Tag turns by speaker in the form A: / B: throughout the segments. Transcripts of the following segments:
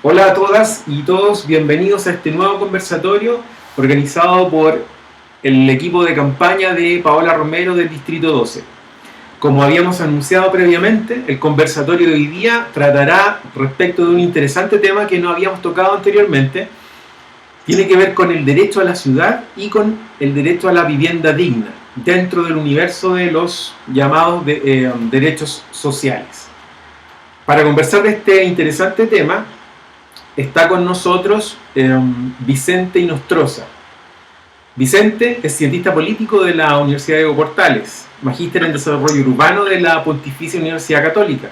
A: Hola a todas y todos, bienvenidos a este nuevo conversatorio organizado por el equipo de campaña de Paola Romero del Distrito 12. Como habíamos anunciado previamente, el conversatorio de hoy día tratará respecto de un interesante tema que no habíamos tocado anteriormente. Tiene que ver con el derecho a la ciudad y con el derecho a la vivienda digna dentro del universo de los llamados derechos sociales. Para conversar de este interesante tema, está con nosotros Vicente Inostroza. Vicente es cientista político de la Universidad de Diego Portales, magíster en desarrollo urbano de la Pontificia Universidad Católica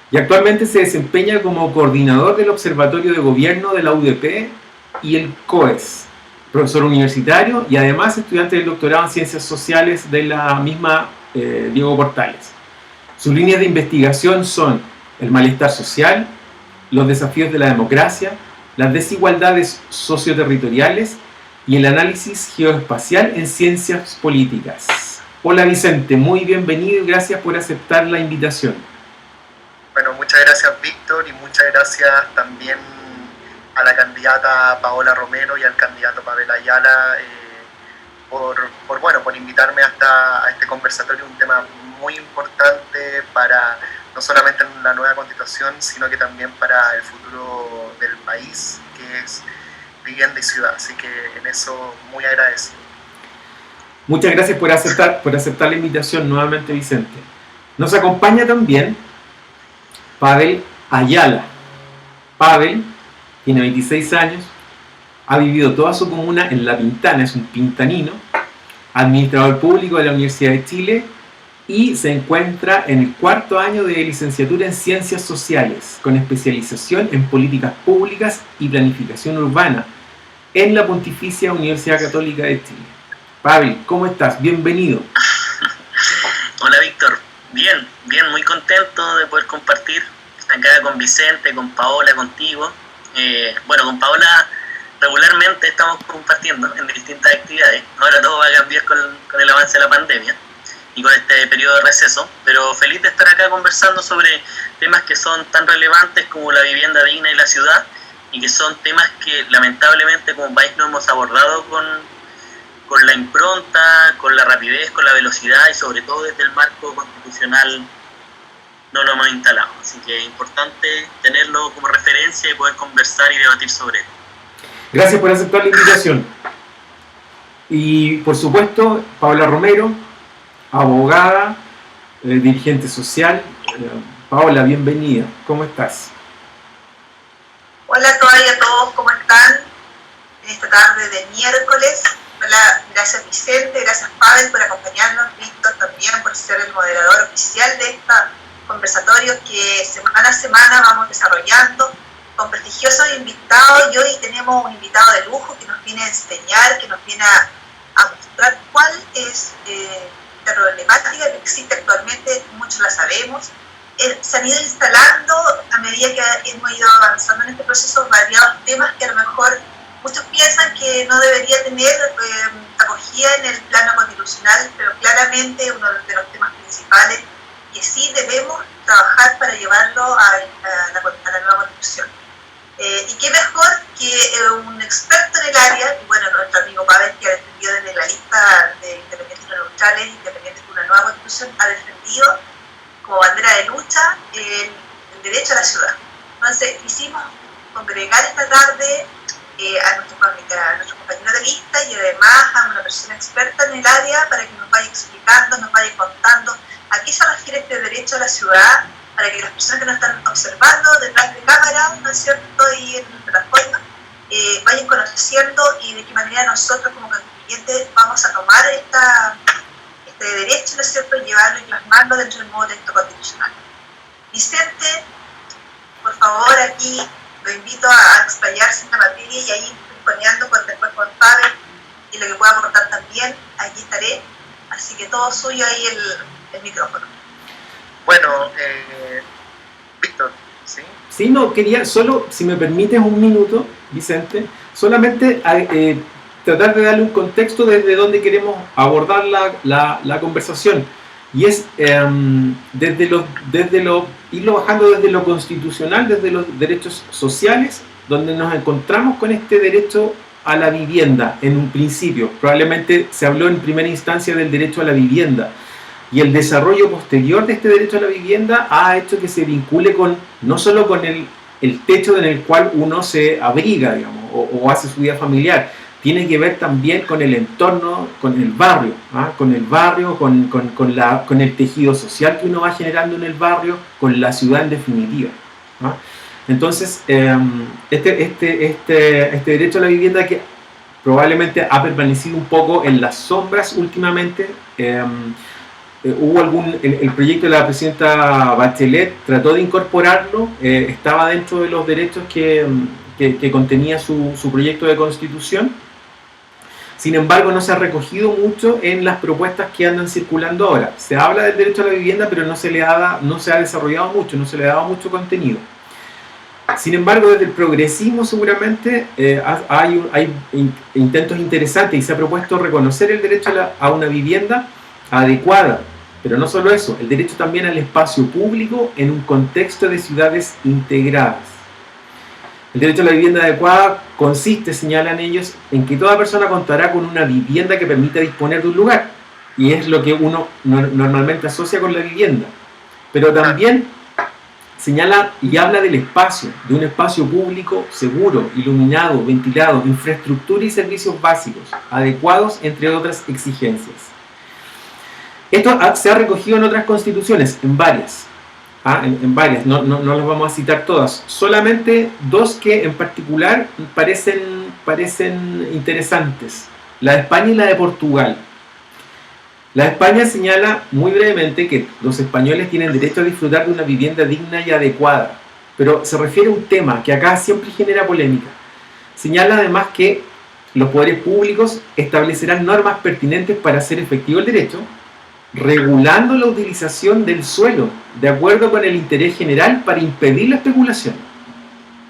A: y actualmente se desempeña como coordinador del Observatorio de Gobierno de la UDP y el COES, profesor universitario y además estudiante del doctorado en Ciencias Sociales de la misma Diego Portales. Sus líneas de investigación son el malestar social, los desafíos de la democracia, las desigualdades socioterritoriales y el análisis geoespacial en ciencias políticas. Hola Vicente, muy bienvenido y gracias por aceptar la invitación.
B: Bueno, muchas gracias Víctor y muchas gracias también a la candidata Paola Romero y al candidato Pavel Ayala por invitarme a este conversatorio, un tema muy importante para no solamente en la nueva constitución, sino que también para el futuro del país, que es vivienda y ciudad. Así que en eso muy agradecido.
A: Muchas gracias por aceptar la invitación nuevamente, Vicente. Nos acompaña también Pavel Ayala. Pavel tiene 26 años, ha vivido toda su comuna en La Pintana, es un pintanino, administrador público de la Universidad de Chile y se encuentra en el cuarto año de licenciatura en Ciencias Sociales, con especialización en Políticas Públicas y Planificación Urbana, en la Pontificia Universidad Católica de Chile. Pavel, ¿cómo estás? Bienvenido.
C: Hola Víctor, bien, muy contento de poder compartir acá con Vicente, con Paola, contigo. Con Paola regularmente estamos compartiendo en distintas actividades. Ahora todo va a cambiar con el avance de la pandemia y con este periodo de receso, pero feliz de estar acá conversando sobre temas que son tan relevantes como la vivienda digna y la ciudad, y que son temas que lamentablemente como país no hemos abordado con la impronta, con la rapidez, con la velocidad y sobre todo desde el marco constitucional no lo hemos instalado. Así que es importante tenerlo como referencia y poder conversar y debatir sobre él.
A: Gracias por aceptar la invitación. Y por supuesto, Paola Romero, abogada, dirigente social. Paola, bienvenida. ¿Cómo estás?
D: Hola a todas y a todos, ¿cómo están? En esta tarde de miércoles. Hola, gracias Vicente, gracias Pavel por acompañarnos, Víctor también por ser el moderador oficial de este conversatorio que semana a semana vamos desarrollando con prestigiosos invitados, y hoy tenemos un invitado de lujo que nos viene a enseñar, que nos viene a mostrar cuál es la problemática que existe actualmente, muchos la sabemos. Se han ido instalando a medida que hemos ido avanzando en este proceso variados temas que a lo mejor muchos piensan que no debería tener acogida en el plano constitucional, pero claramente uno de los temas principales que sí debemos trabajar para llevarlo a la nueva constitución. Y qué mejor que un experto en el área, y bueno, nuestro amigo Pavel, que ha defendido desde la lista de independientes no neutrales, independientes de una nueva constitución, ha defendido como bandera de lucha el derecho a la ciudad. Entonces quisimos congregar esta tarde a nuestros compañeros de lista y además a una persona experta en el área para que nos vaya explicando, nos vaya contando a qué se refiere este derecho a la ciudad, para que las personas que nos están observando detrás de cámara, ¿no es cierto?, y en la plataforma, vayan conociendo y de qué manera nosotros como constituyentes vamos a tomar este derecho, ¿no es cierto?, y llevarlo y plasmarlo dentro del nuevo texto constitucional. Vicente, por favor, aquí lo invito a explayarse en la materia y ahí poniendo después con Pavel y lo que pueda aportar también, aquí estaré. Así que todo suyo ahí el micrófono.
B: Bueno, Víctor, ¿sí?
A: Sí, no, quería solo, si me permites un minuto, Vicente, solamente tratar de darle un contexto desde donde queremos abordar la conversación. Y es irlo bajando desde lo constitucional, desde los derechos sociales, donde nos encontramos con este derecho a la vivienda en un principio. Probablemente se habló en primera instancia del derecho a la vivienda, y el desarrollo posterior de este derecho a la vivienda ha hecho que se vincule con no solo con el techo en el cual uno se abriga, digamos, o hace su vida familiar. Tiene que ver también con el entorno, con el barrio, con el barrio, con el tejido social que uno va generando en el barrio, con la ciudad en definitiva. Entonces, este derecho a la vivienda, que probablemente ha permanecido un poco en las sombras últimamente, el proyecto de la presidenta Bachelet trató de incorporarlo, estaba dentro de los derechos que contenía su proyecto de constitución. Sin embargo, no se ha recogido mucho en las propuestas que andan circulando ahora. Se habla del derecho a la vivienda, pero no se ha desarrollado mucho, no se le ha dado mucho contenido. Sin embargo, desde el progresismo seguramente hay intentos interesantes, y se ha propuesto reconocer el derecho a una vivienda adecuada. Pero no solo eso, el derecho también al espacio público en un contexto de ciudades integradas. El derecho a la vivienda adecuada consiste, señalan ellos, en que toda persona contará con una vivienda que permita disponer de un lugar. Y es lo que uno normalmente asocia con la vivienda. Pero también señala y habla del espacio, de un espacio público seguro, iluminado, ventilado, infraestructura y servicios básicos, adecuados, entre otras exigencias. Esto se ha recogido en otras constituciones, en varias. En varias, no las vamos a citar todas, solamente dos que en particular parecen interesantes: la de España y la de Portugal. La de España señala muy brevemente que los españoles tienen derecho a disfrutar de una vivienda digna y adecuada, pero se refiere a un tema que acá siempre genera polémica. Señala además que los poderes públicos establecerán normas pertinentes para hacer efectivo el derecho, regulando la utilización del suelo de acuerdo con el interés general para impedir la especulación.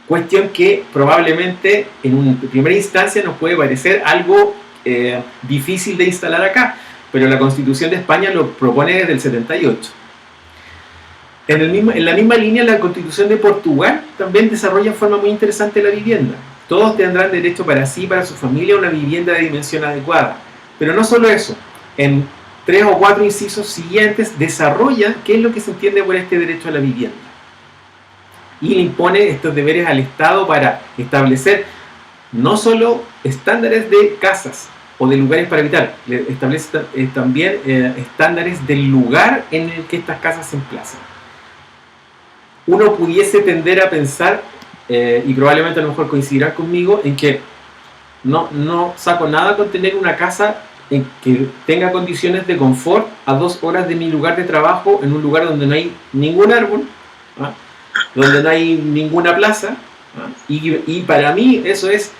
A: Cuestión que probablemente en una primera instancia nos puede parecer algo difícil de instalar acá, pero la Constitución de España lo propone desde el 78. En la misma línea, la Constitución de Portugal también desarrolla en forma muy interesante la vivienda. Todos tendrán derecho para sí y para su familia a una vivienda de dimensión adecuada. Pero no solo eso, en 3 o 4 incisos siguientes desarrolla qué es lo que se entiende por este derecho a la vivienda. Y le impone estos deberes al Estado para establecer no solo estándares de casas o de lugares para habitar, le establece también estándares del lugar en el que estas casas se emplazan. Uno pudiese tender a pensar, y probablemente a lo mejor coincidirá conmigo, en que no saco nada con tener una casa en que tenga condiciones de confort a 2 horas de mi lugar de trabajo, en un lugar donde no hay ningún árbol, donde no hay ninguna plaza, y para mí eso es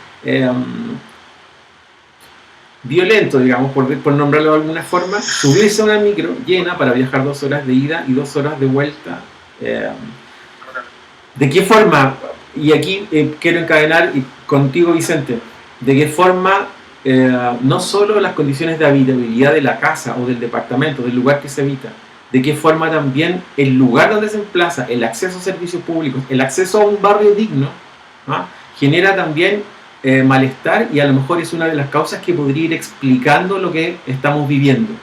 A: violento, digamos, por nombrarlo de alguna forma, subirse a una micro llena para viajar 2 horas de ida y 2 horas de vuelta. ¿De qué forma? Y aquí quiero encadenar contigo, Vicente, ¿de qué forma no solo las condiciones de habitabilidad de la casa o del departamento, del lugar que se habita, de qué forma también el lugar donde se emplaza, el acceso a servicios públicos, el acceso a un barrio digno, genera también malestar, y a lo mejor es una de las causas que podría ir explicando lo que estamos viviendo?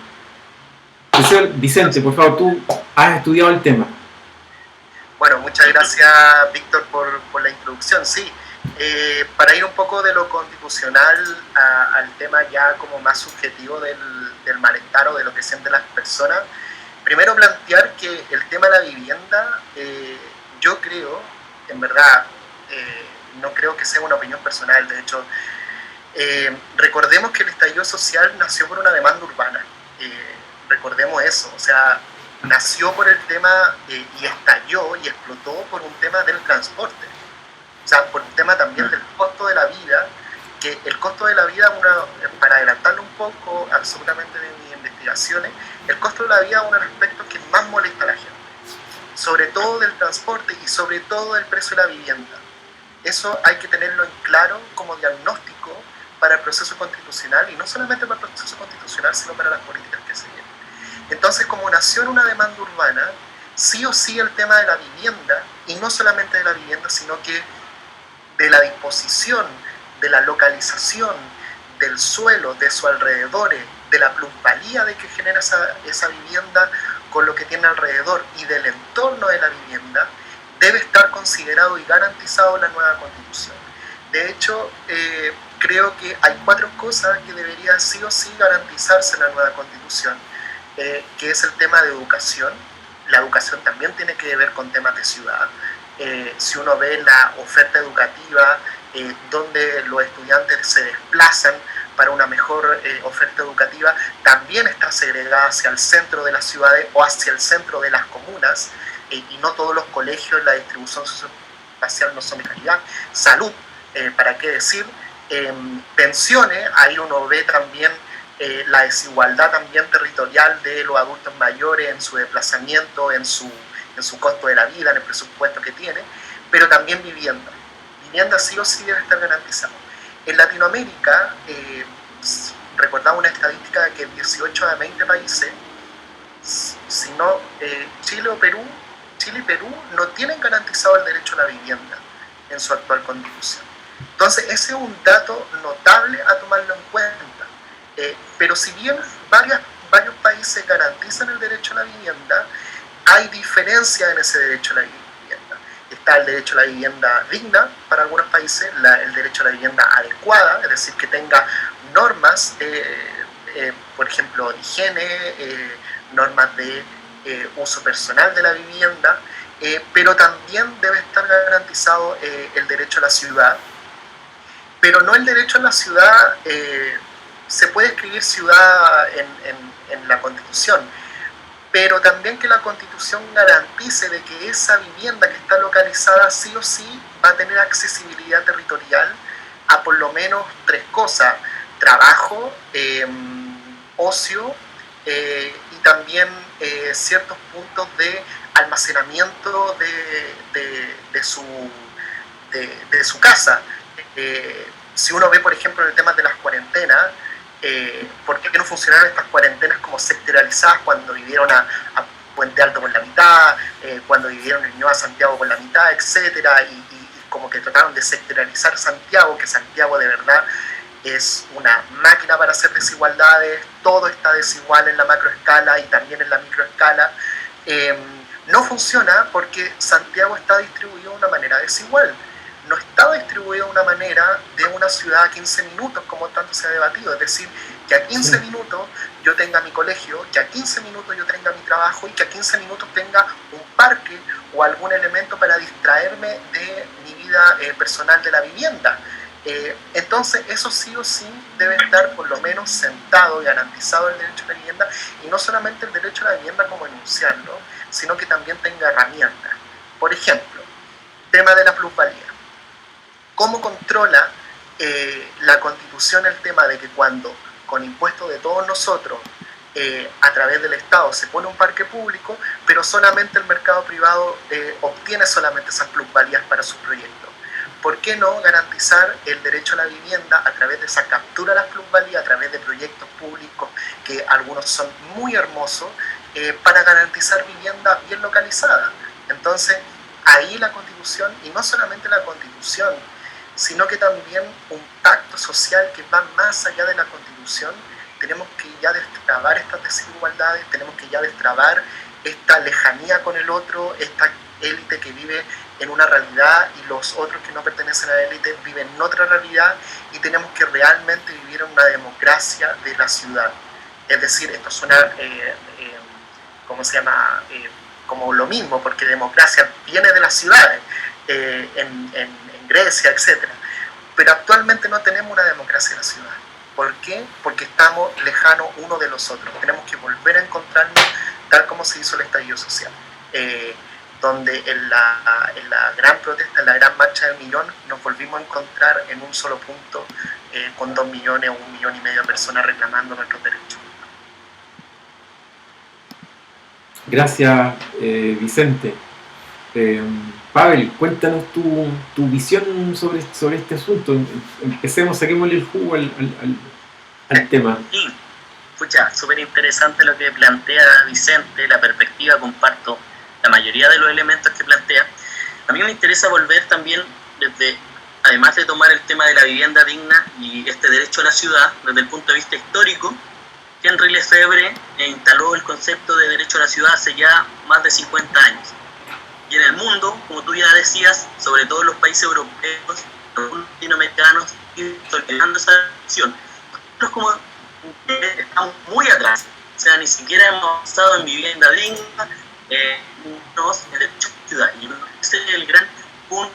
A: Vicente, por favor, tú has estudiado el tema.
B: Bueno, muchas gracias, Víctor, por la introducción. Sí, para ir un poco de lo constitucional al tema ya como más subjetivo del malestar o de lo que sienten las personas, primero plantear que el tema de la vivienda, yo creo, en verdad, no creo que sea una opinión personal, de hecho, recordemos que el estallido social nació por una demanda urbana, recordemos eso, o sea, nació por el tema y estalló y explotó por un tema del transporte, o sea, por un tema también del costo de la vida, que el costo de la vida, para adelantarlo un poco absolutamente de mis investigaciones, el costo de la vida es uno de los aspectos que más molesta a la gente, sobre todo del transporte y sobre todo del precio de la vivienda. Eso hay que tenerlo en claro como diagnóstico para el proceso constitucional, y no solamente para el proceso constitucional, sino para las políticas que se vienen. Entonces, como nació en una demanda urbana, sí o sí el tema de la vivienda, y no solamente de la vivienda, sino que de la disposición, de la localización, del suelo, de sus alrededores, de la plusvalía de que genera esa vivienda con lo que tiene alrededor y del entorno de la vivienda, debe estar considerado y garantizado en la nueva Constitución. De hecho, creo que hay 4 cosas que deberían sí o sí garantizarse en la nueva Constitución, que es el tema de educación. La educación también tiene que ver con temas de ciudad. Si uno ve la oferta educativa, donde los estudiantes se desplazan para una mejor oferta educativa, también está segregada hacia el centro de las ciudades o hacia el centro de las comunas, y no todos los colegios, la distribución socioespacial no son de calidad. Salud, ¿para qué decir? Pensiones, ahí uno ve también la desigualdad también territorial de los adultos mayores en su desplazamiento, en su costo de la vida, en el presupuesto que tiene, pero también vivienda. Vivienda sí o sí debe estar garantizado. En Latinoamérica, recordaba una estadística de que 18 de 20 países, si no Chile y Perú no tienen garantizado el derecho a la vivienda en su actual constitución. Entonces, ese es un dato notable a tomarlo en cuenta. Pero si bien varios países garantizan el derecho a la vivienda, hay diferencias en ese derecho a la vivienda. Está el derecho a la vivienda digna para algunos países, el derecho a la vivienda adecuada, es decir, que tenga normas, por ejemplo, de higiene, normas de uso personal de la vivienda, pero también debe estar garantizado el derecho a la ciudad. Pero no el derecho a la ciudad, se puede escribir ciudad en la Constitución, pero también que la Constitución garantice de que esa vivienda que está localizada sí o sí va a tener accesibilidad territorial a por lo menos 3 cosas: trabajo, ocio, y también ciertos puntos de almacenamiento de su casa. Si uno ve, por ejemplo, en el tema de las cuarentenas, ¿por qué no funcionaron estas cuarentenas como sectorializadas cuando vivieron a Puente Alto por la mitad, cuando vivieron en Ñuñoa, Santiago por la mitad, etcétera, y como que trataron de sectorializar Santiago, que Santiago de verdad es una máquina para hacer desigualdades, todo está desigual en la macroescala y también en la microescala? No funciona porque Santiago está distribuido de una manera desigual. No está distribuido de una manera de una ciudad a 15 minutos, como tanto se ha debatido. Es decir, que a 15 minutos yo tenga mi colegio, que a 15 minutos yo tenga mi trabajo y que a 15 minutos tenga un parque o algún elemento para distraerme de mi vida personal de la vivienda. Entonces, eso sí o sí debe estar por lo menos sentado y garantizado el derecho a la vivienda, y no solamente el derecho a la vivienda como enunciarlo, sino que también tenga herramientas. Por ejemplo, tema de la plusvalía. ¿Cómo controla la Constitución el tema de que cuando con impuestos de todos nosotros, a través del Estado, se pone un parque público, pero solamente el mercado privado obtiene solamente esas plusvalías para sus proyectos? ¿Por qué no garantizar el derecho a la vivienda a través de esa captura de las plusvalías, a través de proyectos públicos, que algunos son muy hermosos, para garantizar vivienda bien localizada? Entonces, ahí la Constitución, y no solamente la Constitución, sino que también un pacto social que va más allá de la Constitución. Tenemos que ya destrabar estas desigualdades, tenemos que ya destrabar esta lejanía con el otro, esta élite que vive en una realidad y los otros que no pertenecen a la élite viven en otra realidad, y tenemos que realmente vivir en una democracia de la ciudad. Es decir, esto suena, ¿cómo se llama? Como lo mismo, porque democracia viene de las ciudades, en Grecia, etc. Pero actualmente no tenemos una democracia en la ciudad. ¿Por qué? Porque estamos lejanos uno de los otros. Tenemos que volver a encontrarnos tal como se hizo el estallido social, donde en la gran protesta, en la gran marcha del millón, nos volvimos a encontrar en un solo punto, con 2 millones o 1,5 millones de personas reclamando nuestros derechos.
A: Gracias, Vicente. Pavel, cuéntanos tu visión sobre este asunto. Empecemos, saquémosle el jugo al tema.
C: Pucha, súper interesante lo que plantea Vicente, la perspectiva, comparto la mayoría de los elementos que plantea. A mí me interesa volver también desde, además de tomar el tema de la vivienda digna y este derecho a la ciudad, desde el punto de vista histórico, Henri Lefebvre instaló el concepto de derecho a la ciudad hace ya más de 50 años. Y en el mundo, como tú ya decías, sobre todo en los países europeos, los latinoamericanos, tolerando esa acción. Nosotros como estamos muy atrás, o sea, ni siquiera hemos avanzado en vivienda digna, en derecho a la ciudad. Y ese es el gran punto,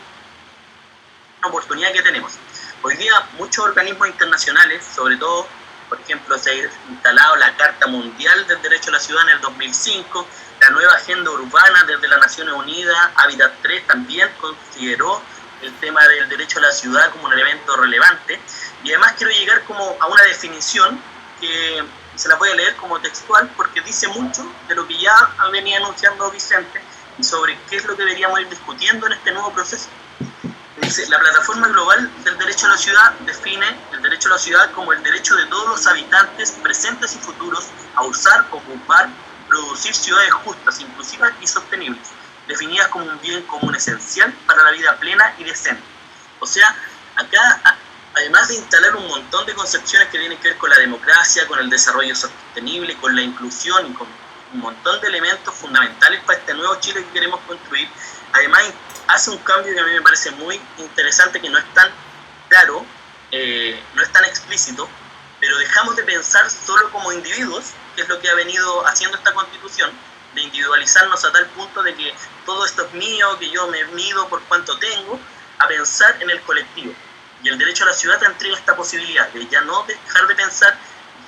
C: una oportunidad que tenemos. Hoy día muchos organismos internacionales, sobre todo, por ejemplo, se ha instalado la Carta Mundial del Derecho a la Ciudad en el 2005, la nueva Agenda Urbana desde las Naciones Unidas, Hábitat 3 también consideró el tema del derecho a la ciudad como un elemento relevante, y además quiero llegar como a una definición que se la voy a leer como textual porque dice mucho de lo que ya venía anunciando Vicente y sobre qué es lo que deberíamos ir discutiendo en este nuevo proceso. Dice, la Plataforma Global del Derecho a la Ciudad define el derecho a la ciudad como el derecho de todos los habitantes presentes y futuros a usar, ocupar, producir ciudades justas, inclusivas y sostenibles, definidas como un bien común esencial para la vida plena y decente. O sea, acá, además de instalar un montón de concepciones que tienen que ver con la democracia, con el desarrollo sostenible, con la inclusión y con un montón de elementos fundamentales para este nuevo Chile que queremos construir, además hace un cambio que a mí me parece muy interesante, que no es tan claro, no es tan explícito, pero dejamos de pensar solo como individuos, que es lo que ha venido haciendo esta Constitución, de individualizarnos a tal punto de que todo esto es mío, que yo me mido por cuánto tengo, a pensar en el colectivo. Y el derecho a la ciudad te entrega esta posibilidad de ya no dejar de pensar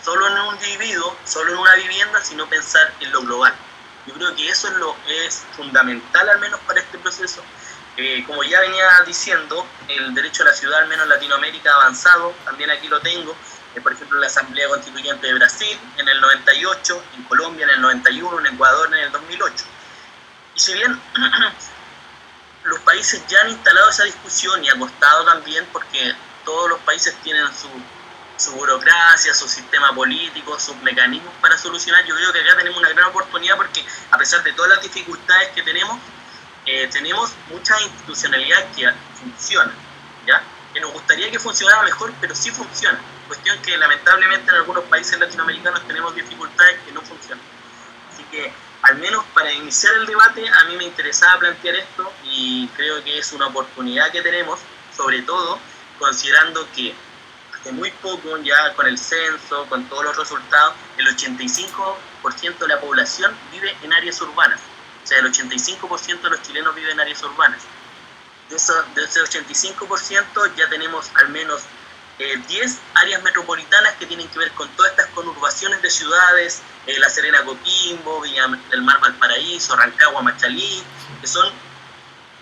C: solo en un individuo, solo en una vivienda, sino pensar en lo global. Yo creo que eso es fundamental, al menos para este proceso. Como ya venía diciendo, el derecho a la ciudad, al menos en Latinoamérica, ha avanzado, también aquí lo tengo, por ejemplo, en la Asamblea Constituyente de Brasil en el 98, en Colombia en el 91, en Ecuador en el 2008. Y si bien los países ya han instalado esa discusión y ha costado también porque todos los países tienen su burocracia, su sistema político, sus mecanismos para solucionar, yo creo que acá tenemos una gran oportunidad porque a pesar de todas las dificultades que tenemos mucha institucionalidad que funciona, ¿ya? Que nos gustaría que funcionara mejor, pero sí funciona. Cuestión que lamentablemente en algunos países latinoamericanos tenemos dificultades que no funcionan. Así que, al menos para iniciar el debate, a mí me interesaba plantear esto y creo que es una oportunidad que tenemos, sobre todo considerando que hace muy poco, ya con el censo, con todos los resultados, el 85% de la población vive en áreas urbanas. O sea, el 85% de los chilenos viven en áreas urbanas. De ese 85% ya tenemos al menos 10 áreas metropolitanas que tienen que ver con todas estas conurbaciones de ciudades, La Serena, Coquimbo, Villa del Mar, Valparaíso, Rancagua, Machalí, que son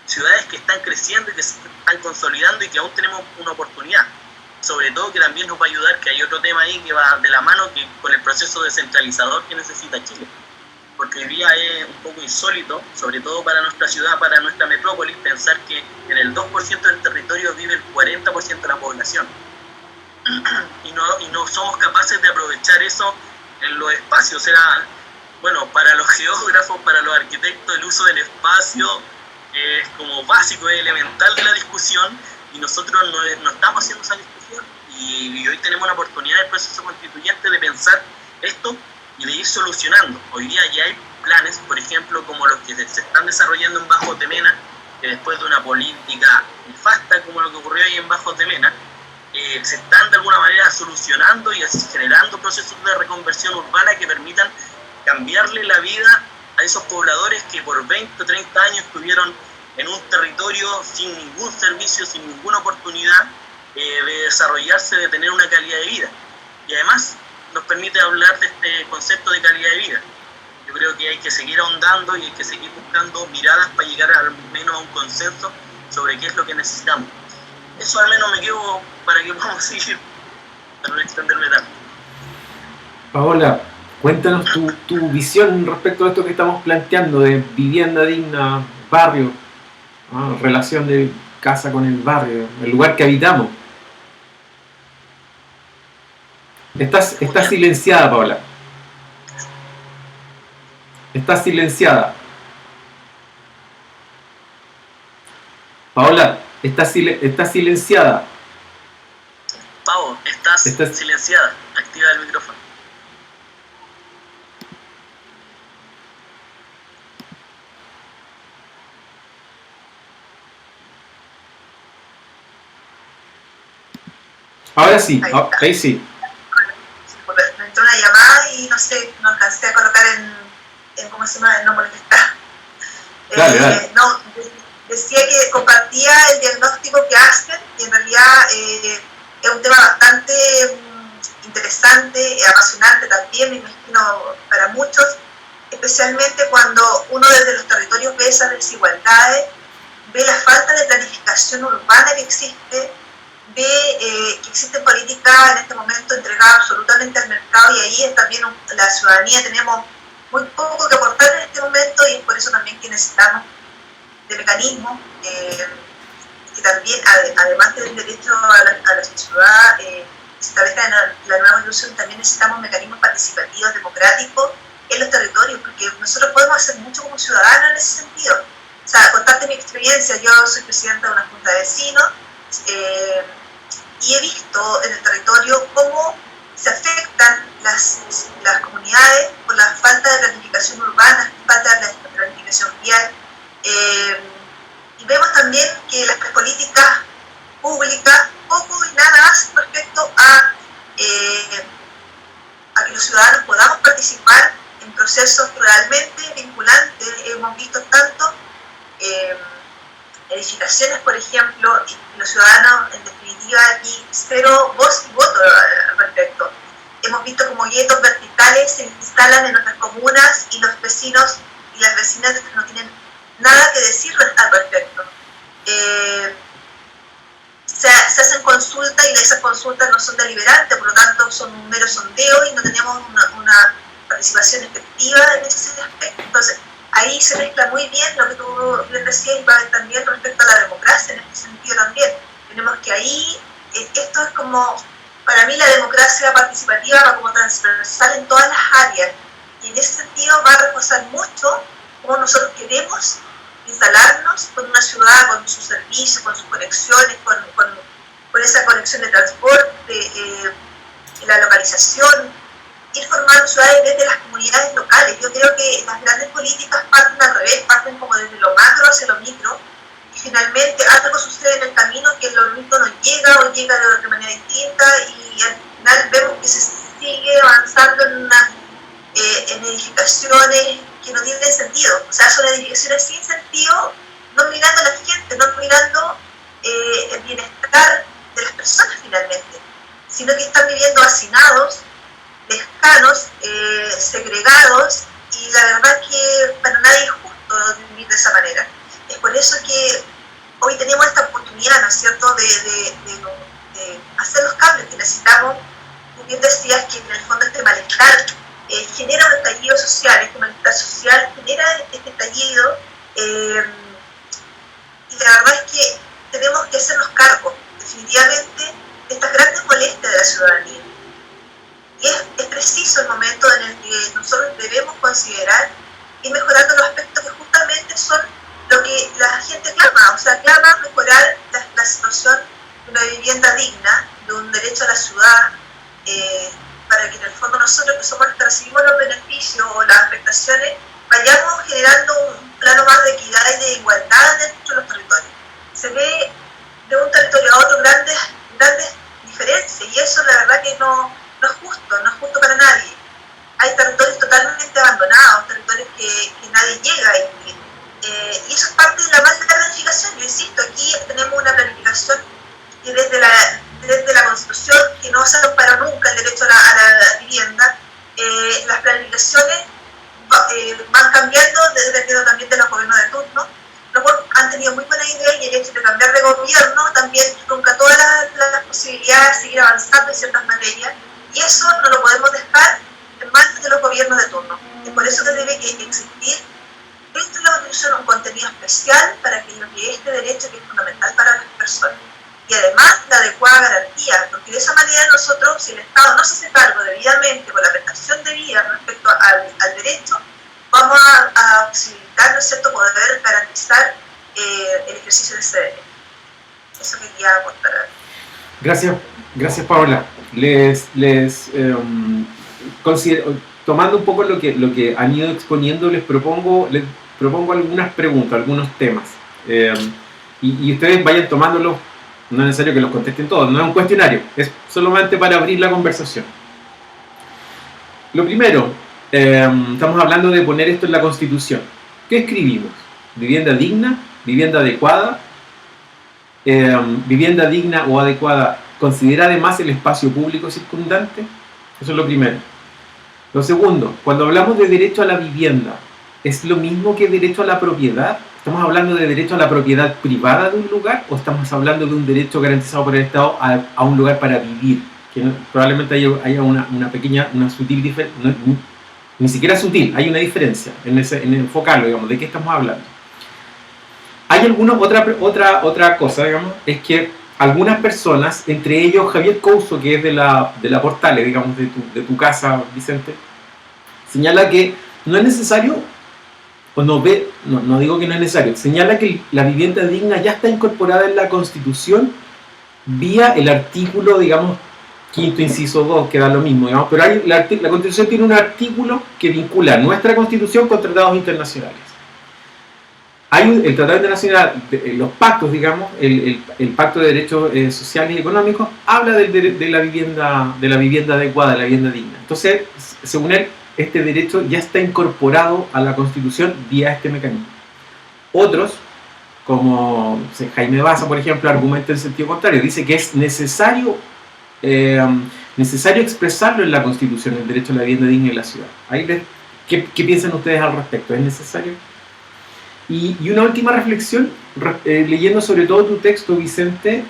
C: ciudades que están creciendo y que se están consolidando y que aún tenemos una oportunidad. Sobre todo que también nos va a ayudar, que hay otro tema ahí que va de la mano que con el proceso descentralizador que necesita Chile. Porque hoy día es un poco insólito, sobre todo para nuestra ciudad, para nuestra metrópolis, pensar que en el 2% del territorio vive el 40% de la población. Y no somos capaces de aprovechar eso en los espacios. O sea, bueno, para los geógrafos, para los arquitectos, el uso del espacio es como básico, es elemental de la discusión, y nosotros no estamos haciendo esa discusión. Y hoy tenemos la oportunidad del proceso constituyente de pensar esto y de ir solucionando. Hoy día ya hay planes, por ejemplo, como los que se están desarrollando en Bajos de Mena, que después de una política nefasta como lo que ocurrió ahí en Bajos de Mena, se están de alguna manera solucionando y así generando procesos de reconversión urbana que permitan cambiarle la vida a esos pobladores que por 20 o 30 años estuvieron en un territorio sin ningún servicio, sin ninguna oportunidad de desarrollarse, de tener una calidad de vida. Y además nos permite hablar de este concepto de calidad de vida. Yo creo que hay que seguir ahondando y hay que seguir buscando miradas para llegar al menos a un consenso sobre qué es lo que necesitamos. Eso al menos me quedo para que podamos seguir, para no extenderme tanto.
A: Paola, cuéntanos tu visión respecto a esto que estamos planteando de vivienda digna, barrio, relación de casa con el barrio, el lugar que habitamos. Estás silenciada, Paola. Estás silenciada. Paola, estás silenciada.
C: Pau, estás silenciada. Activa el micrófono.
A: Ahora sí, ahí sí.
D: Me entró una llamada y no sé, no alcancé a colocar en ¿cómo se llama? En no molestar.
A: Dale.
D: No, decía que compartía el diagnóstico que hacen y en realidad es un tema bastante interesante, apasionante también, me imagino, para muchos, especialmente cuando uno desde los territorios ve esas desigualdades, ve la falta de planificación urbana que existe, ve que existen políticas en este momento entregadas absolutamente al mercado y ahí también la ciudadanía tenemos muy poco que aportar en este momento y es por eso también que necesitamos de mecanismos que también, además del derecho a la ciudad, se establezca en la nueva constitución, también necesitamos mecanismos participativos, democráticos en los territorios, porque nosotros podemos hacer mucho como ciudadanos en ese sentido. O sea, contarte mi experiencia, yo soy presidenta de una junta de vecinos y he visto en el territorio cómo se afectan las comunidades por la falta de planificación urbana, falta de planificación vial, y vemos también que las políticas públicas poco y nada hacen respecto a que los ciudadanos podamos participar en procesos realmente vinculantes. Hemos visto tanto edificaciones, por ejemplo, y los ciudadanos, en definitiva, aquí cero voz y voto al respecto. Hemos visto como guetos verticales se instalan en nuestras comunas y los vecinos y las vecinas no tienen nada que decir al respecto. Se hacen consultas y esas consultas no son deliberantes, por lo tanto son un mero sondeo y no tenemos una participación efectiva en ese aspecto. Entonces, ahí se mezcla muy bien lo que tú bien decías y Pavel también respecto a la democracia, en este sentido también. Tenemos que ahí, esto es como, para mí la democracia participativa va como transversal en todas las áreas y en ese sentido va a reforzar mucho cómo nosotros queremos instalarnos con una ciudad, con sus servicios, con sus conexiones, con esa conexión de transporte, la localización, ir formando ciudades desde las comunidades locales. Yo creo que las grandes políticas parten al revés, parten como desde lo macro hacia lo micro, y finalmente algo sucede en el camino que lo micro no llega o llega de otra manera distinta, y al final vemos que se sigue avanzando en edificaciones que no tienen sentido. O sea, son edificaciones sin sentido, no mirando a la gente, no mirando el bienestar de las personas finalmente, sino que están viviendo hacinados, lejanos, segregados, y la verdad es que para nadie es justo vivir de esa manera. Es por eso que hoy tenemos esta oportunidad, ¿no es cierto?, de hacer los cambios que necesitamos. Tú bien decías que en el fondo este malestar genera un estallido social, este malestar social genera este estallido, y la verdad es que tenemos que hacernos cargo definitivamente de estas grandes molestias de la ciudadanía. Y es preciso el momento en el que nosotros debemos considerar ir mejorando los aspectos que justamente son lo que la gente clama, o sea, clama mejorar la situación de una vivienda digna, de un derecho a la ciudad, para que en el fondo nosotros que somos los que recibimos los beneficios o las prestaciones vayamos generando un plano más de equidad y de igualdad dentro de los territorios. Se ve de un territorio a otro grandes diferencias y eso la verdad que no es justo para nadie. Hay territorios totalmente abandonados, territorios que nadie llega y eso es parte de la mala planificación. Yo insisto, aquí tenemos una planificación que desde la Constitución, que no se amparó nunca el derecho a la vivienda, las planificaciones van cambiando desde también de los gobiernos de turno. Los han tenido muy buena idea y el hecho de cambiar de gobierno también trunca todas las posibilidades de seguir avanzando en ciertas materias, y eso no lo podemos dejar en manos de los gobiernos de turno. Es por eso que debe existir dentro de la Constitución un contenido especial para que este derecho que es fundamental para las personas. y además la adecuada garantía, porque de esa manera nosotros, si el Estado no se hace cargo debidamente con la prestación debida respecto al derecho, vamos a posibilitar, ¿no es cierto?, poder garantizar el ejercicio de ese derecho. Eso quería aportar.
A: Gracias Paola. Tomando un poco lo que han ido exponiendo, les propongo algunas preguntas, algunos temas. Y ustedes vayan tomándolos, no es necesario que los contesten todos, no es un cuestionario, es solamente para abrir la conversación. Lo primero, estamos hablando de poner esto en la Constitución. ¿Qué escribimos? ¿Vivienda digna? ¿Vivienda adecuada? ¿Vivienda digna o adecuada considera además el espacio público circundante? Eso es lo primero. Lo segundo, cuando hablamos de derecho a la vivienda, ¿es lo mismo que derecho a la propiedad? ¿Estamos hablando de derecho a la propiedad privada de un lugar o estamos hablando de un derecho garantizado por el Estado a un lugar para vivir? Que probablemente haya una sutil diferencia, ni siquiera sutil, hay una diferencia en enfocarlo, digamos, ¿de qué estamos hablando? Hay otra cosa, digamos, es que algunas personas, entre ellos Javier Couso, que es de la Portales, digamos, de tu casa, Vicente, señala que no es necesario, no digo que no es necesario, señala que la vivienda digna ya está incorporada en la Constitución vía el artículo, digamos, quinto inciso 2, que da lo mismo, digamos, pero la Constitución tiene un artículo que vincula nuestra Constitución con tratados internacionales. Hay el Tratado Internacional, los pactos, digamos, el Pacto de Derechos Sociales y Económicos, habla de la vivienda adecuada, de la vivienda digna. Entonces, según él, este derecho ya está incorporado a la Constitución vía este mecanismo. Otros, como Jaime Baza, por ejemplo, argumenta en sentido contrario. Dice que es necesario expresarlo en la Constitución, el derecho a la vivienda digna en la ciudad. ¿Qué piensan ustedes al respecto? ¿Es necesario? Y una última reflexión, leyendo sobre todo tu texto, Vicente,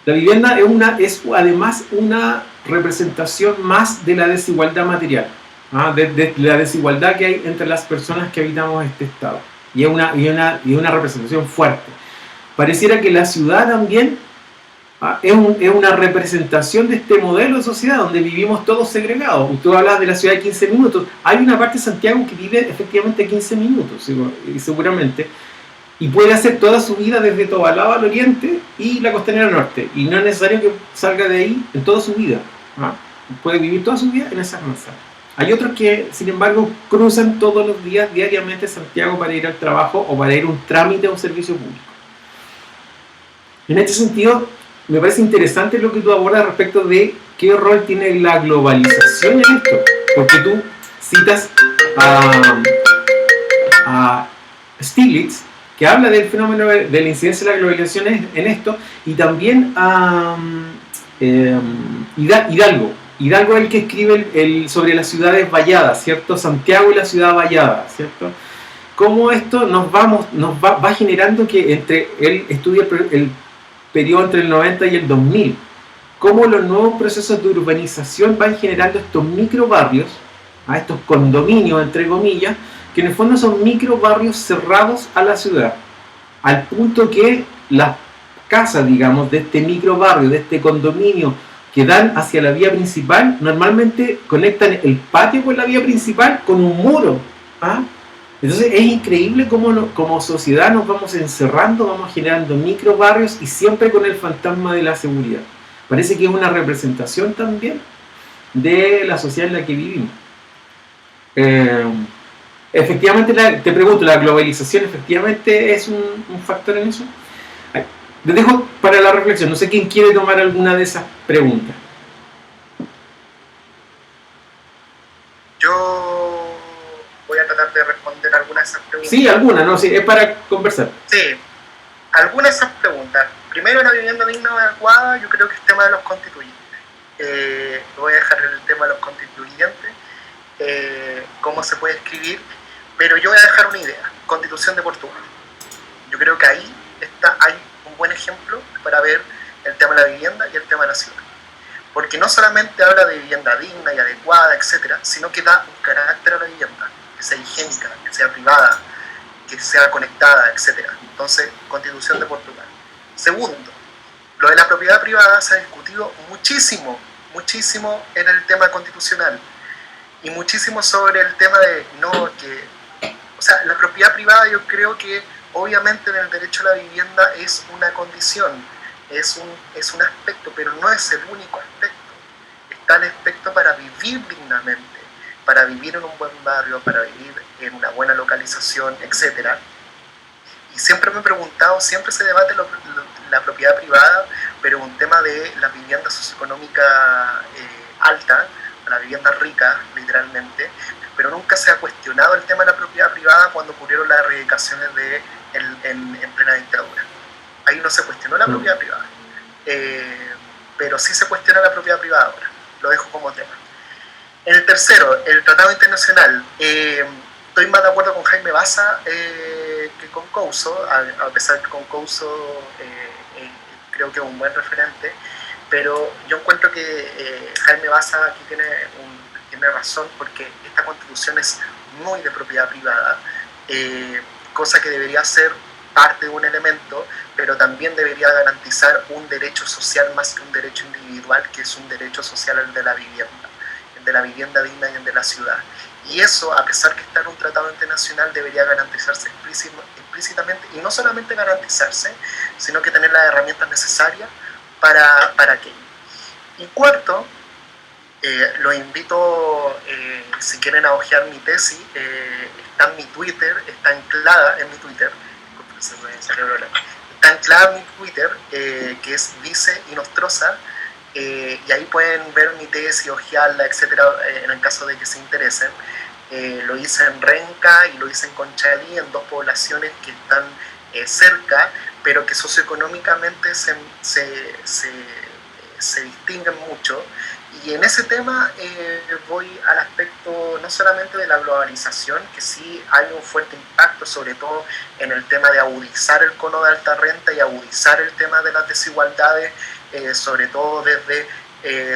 A: la vivienda es además una representación más de la desigualdad material, de la desigualdad que hay entre las personas que habitamos este estado. Y es una representación fuerte. Pareciera que la ciudad también es una representación de este modelo de sociedad donde vivimos todos segregados. Tú hablas de la ciudad de 15 minutos. Hay una parte de Santiago que vive efectivamente 15 minutos, seguramente, y puede hacer toda su vida desde Tobalaba al oriente y la Costanera al norte. Y no es necesario que salga de ahí en toda su vida. Puede vivir toda su vida en esas manzanas. Hay otros que, sin embargo, cruzan todos los días, diariamente, Santiago para ir al trabajo o para ir a un trámite a un servicio público. En este sentido, me parece interesante lo que tú abordas respecto de qué rol tiene la globalización en esto, porque tú citas a Stiglitz, que habla del fenómeno de la incidencia de la globalización en esto, y también a Hidalgo. Hidalgo es el que escribe sobre las ciudades valladas, ¿cierto? Santiago y la ciudad vallada, ¿cierto? Cómo esto nos va generando que él estudia el periodo entre el 90 y el 2000, cómo los nuevos procesos de urbanización van generando estos microbarrios, estos condominios, entre comillas, que en el fondo son microbarrios cerrados a la ciudad, al punto que las casas, digamos, de este microbarrio, de este condominio, que dan hacia la vía principal, normalmente conectan el patio con la vía principal con un muro. Entonces es increíble cómo como sociedad nos vamos encerrando, vamos generando microbarrios y siempre con el fantasma de la seguridad. Parece que es una representación también de la sociedad en la que vivimos. Efectivamente, te pregunto, ¿la globalización efectivamente es un factor en eso? Les dejo para la reflexión, no sé quién quiere tomar alguna de esas preguntas.
B: Yo voy a tratar de responder algunas de esas preguntas.
A: Sí, algunas, no, sí, es para conversar.
B: Sí, algunas de esas preguntas. Primero, la vivienda digna o adecuada, yo creo que es tema de los constituyentes. Voy a dejar el tema de los constituyentes, cómo se puede escribir, pero yo voy a dejar una idea: Constitución de Portugal. Yo creo que ahí hay un buen ejemplo para ver el tema de la vivienda y el tema de la ciudad. Porque no solamente habla de vivienda digna y adecuada, etcétera, sino que da un carácter a la vivienda, que sea higiénica, que sea privada, que sea conectada, etcétera. Entonces, Constitución de Portugal. Segundo, lo de la propiedad privada se ha discutido muchísimo en el tema constitucional y muchísimo sobre el tema de la propiedad privada. Yo creo que obviamente en el derecho a la vivienda es una condición, es un aspecto, pero no es el único aspecto. Está el aspecto para vivir dignamente, para vivir en un buen barrio, para vivir en una buena localización, etc. Y siempre me he preguntado, siempre se debate la propiedad privada, pero un tema de la vivienda socioeconómica alta, la vivienda rica, literalmente, pero nunca se ha cuestionado el tema de la propiedad privada cuando ocurrieron las erradicaciones en plena dictadura. Ahí no se cuestionó la propiedad privada, pero sí se cuestiona la propiedad privada ahora. Lo dejo como tema. En el tercero, el tratado internacional. Estoy más de acuerdo con Jaime Baza que con Couso, a pesar que con Couso creo que es un buen referente, pero yo encuentro que Jaime Baza aquí tiene razón, porque esta constitución es muy de propiedad privada, cosa que debería ser parte de un elemento, pero también debería garantizar un derecho social más que un derecho individual, que es un derecho social, el de la vivienda digna y el de la ciudad. Y eso, a pesar que está en un tratado internacional, debería garantizarse explícitamente, y no solamente garantizarse, sino que tener las herramientas necesarias para aquello. Y cuarto, los invito, si quieren, a hojear mi tesis, está en mi Twitter, está anclada en mi Twitter, está anclada en mi Twitter, que es Vice y Nostroza, y ahí pueden ver mi tesis, hojearla, etcétera, en el caso de que se interesen. Lo hice en Renca y lo hice en Conchalí, en dos poblaciones que están cerca, pero que socioeconómicamente se distinguen mucho. Y en ese tema voy al aspecto no solamente de la globalización, que sí hay un fuerte impacto, sobre todo en el tema de agudizar el cono de alta renta y agudizar el tema de las desigualdades, sobre todo desde,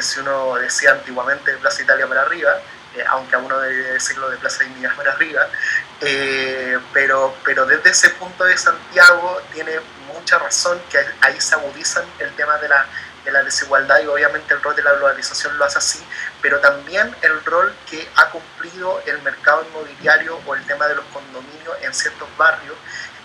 B: si uno decía antiguamente, de Plaza Italia para arriba, aunque a uno debe decirlo de Plaza Dignidad para arriba, pero desde ese punto de Santiago tiene mucha razón que ahí se agudizan el tema de la desigualdad, y obviamente el rol de la globalización lo hace así, pero también el rol que ha cumplido el mercado inmobiliario o el tema de los condominios en ciertos barrios,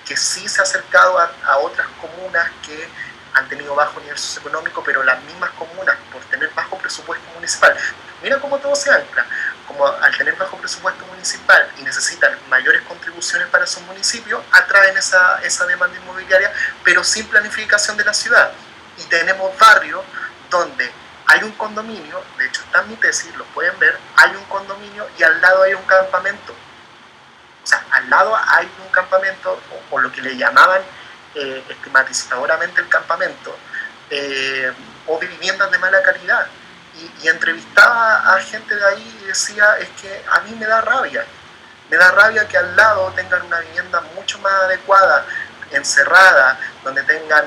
B: que sí se ha acercado a otras comunas que han tenido bajo nivel socioeconómico, pero las mismas comunas, por tener bajo presupuesto municipal, mira cómo todo se ancla, como al tener bajo presupuesto municipal y necesitan mayores contribuciones para sus municipios, atraen esa demanda inmobiliaria, pero sin planificación de la ciudad. Y tenemos barrios donde hay un condominio, de hecho está en mi tesis, lo pueden ver, hay un condominio y al lado hay un campamento. O sea, al lado hay un campamento, o lo que le llamaban estigmatizadoramente el campamento, o viviendas de mala calidad. Y entrevistaba a gente de ahí y decía, es que a mí me da rabia que al lado tengan una vivienda mucho más adecuada, encerrada, donde tengan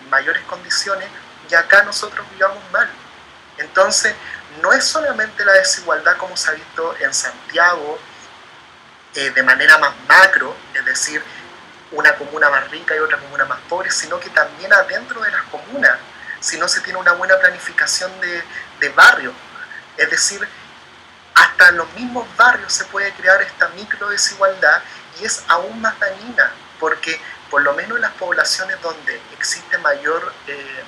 B: mayores condiciones, y acá nosotros vivamos mal. Entonces, no es solamente la desigualdad como se ha visto en Santiago, de manera más macro, es decir, una comuna más rica y otra comuna más pobre, sino que también adentro de las comunas, si no se tiene una buena planificación de barrio. Es decir, hasta en los mismos barrios se puede crear esta micro desigualdad, y es aún más dañina, porque por lo menos en las poblaciones donde existe mayor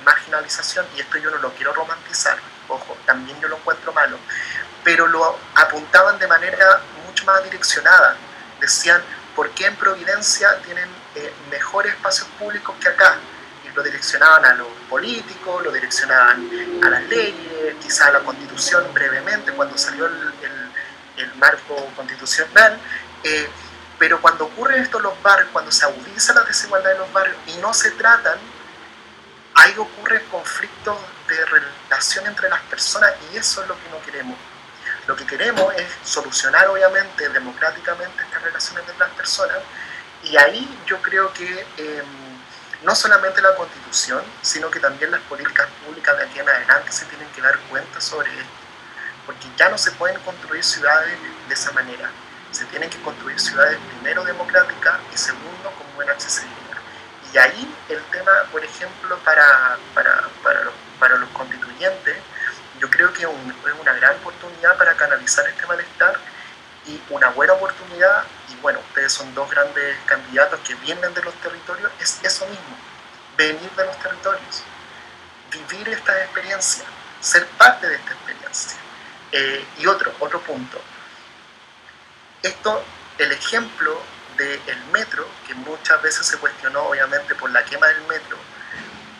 B: marginalización, y esto yo no lo quiero romantizar, ojo, también yo lo encuentro malo, pero lo apuntaban de manera mucho más direccionada. Decían, ¿por qué en Providencia tienen mejores espacios públicos que acá? Y lo direccionaban a los políticos, lo direccionaban a las leyes, quizá a la Constitución brevemente, cuando salió el marco constitucional. Pero cuando ocurre esto en los barrios, cuando se agudiza la desigualdad en los barrios y no se tratan, ahí ocurren conflictos de relación entre las personas, y eso es lo que no queremos. Lo que queremos es solucionar, obviamente, democráticamente estas relaciones entre las personas, y ahí yo creo que no solamente la Constitución, sino que también las políticas públicas de aquí en adelante se tienen que dar cuenta sobre esto, porque ya no se pueden construir ciudades de esa manera. Se tienen que construir ciudades, primero, democráticas, y segundo, con buena accesibilidad. Y ahí el tema, por ejemplo, para los constituyentes, yo creo que es una gran oportunidad para canalizar este malestar y una buena oportunidad, y bueno, ustedes son dos grandes candidatos que vienen de los territorios, es eso mismo, venir de los territorios, vivir esta experiencia, ser parte de esta experiencia. Y otro punto, el ejemplo del metro, que muchas veces se cuestionó obviamente por la quema del metro,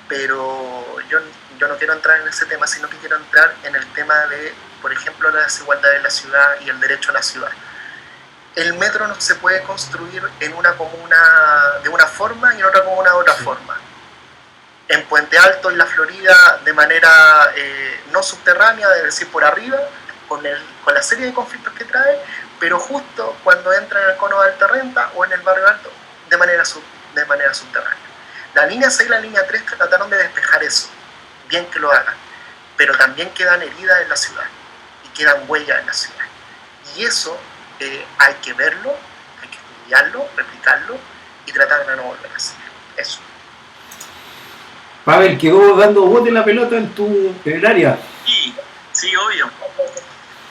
B: pero yo no quiero entrar en ese tema, sino que quiero entrar en el tema de, por ejemplo, la desigualdad de la ciudad y el derecho a la ciudad. El metro no se puede construir en una comuna de una forma y en otra comuna de otra forma. En Puente Alto, en la Florida, de manera no subterránea, es decir, por arriba, con la serie de conflictos que trae, pero justo cuando entra en el cono de alta renta o en el barrio alto, de manera subterránea. La línea 6 y la línea 3 trataron de despejar eso, bien que lo hagan, pero también quedan heridas en la ciudad y quedan huellas en la ciudad. Y eso hay que verlo, hay que estudiarlo, replicarlo y tratar de no volver a hacer. Eso.
A: Pavel, quedó dando bote la pelota en el área.
C: Sí, obvio.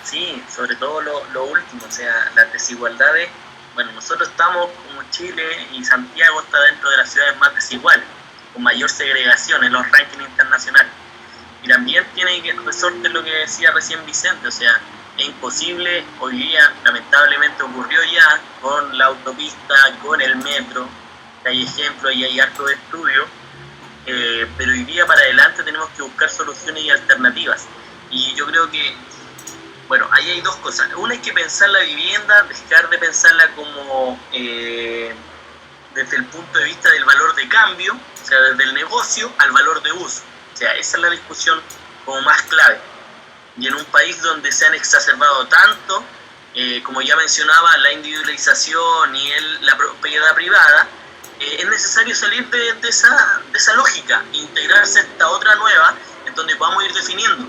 C: Sí, sobre todo lo último, o sea, las desigualdades. Bueno, nosotros estamos como Chile y Santiago está dentro de las ciudades más desiguales, con mayor segregación en los rankings internacionales. Y también tiene que resorte lo que decía recién Vicente, o sea, es imposible, hoy día lamentablemente ocurrió ya con la autopista, con el metro, hay ejemplos y hay harto de estudio, pero hoy día para adelante tenemos que buscar soluciones y alternativas. Y yo creo que, bueno, ahí hay dos cosas. Una es que pensar la vivienda, dejar de pensarla como desde el punto de vista del valor de cambio, o sea, desde el negocio al valor de uso. O sea, esa es la discusión como más clave. Y en un país donde se han exacerbado tanto, como ya mencionaba, la individualización y la propiedad privada, es necesario salir de esa lógica, integrarse a esta otra nueva, en donde podamos ir definiendo.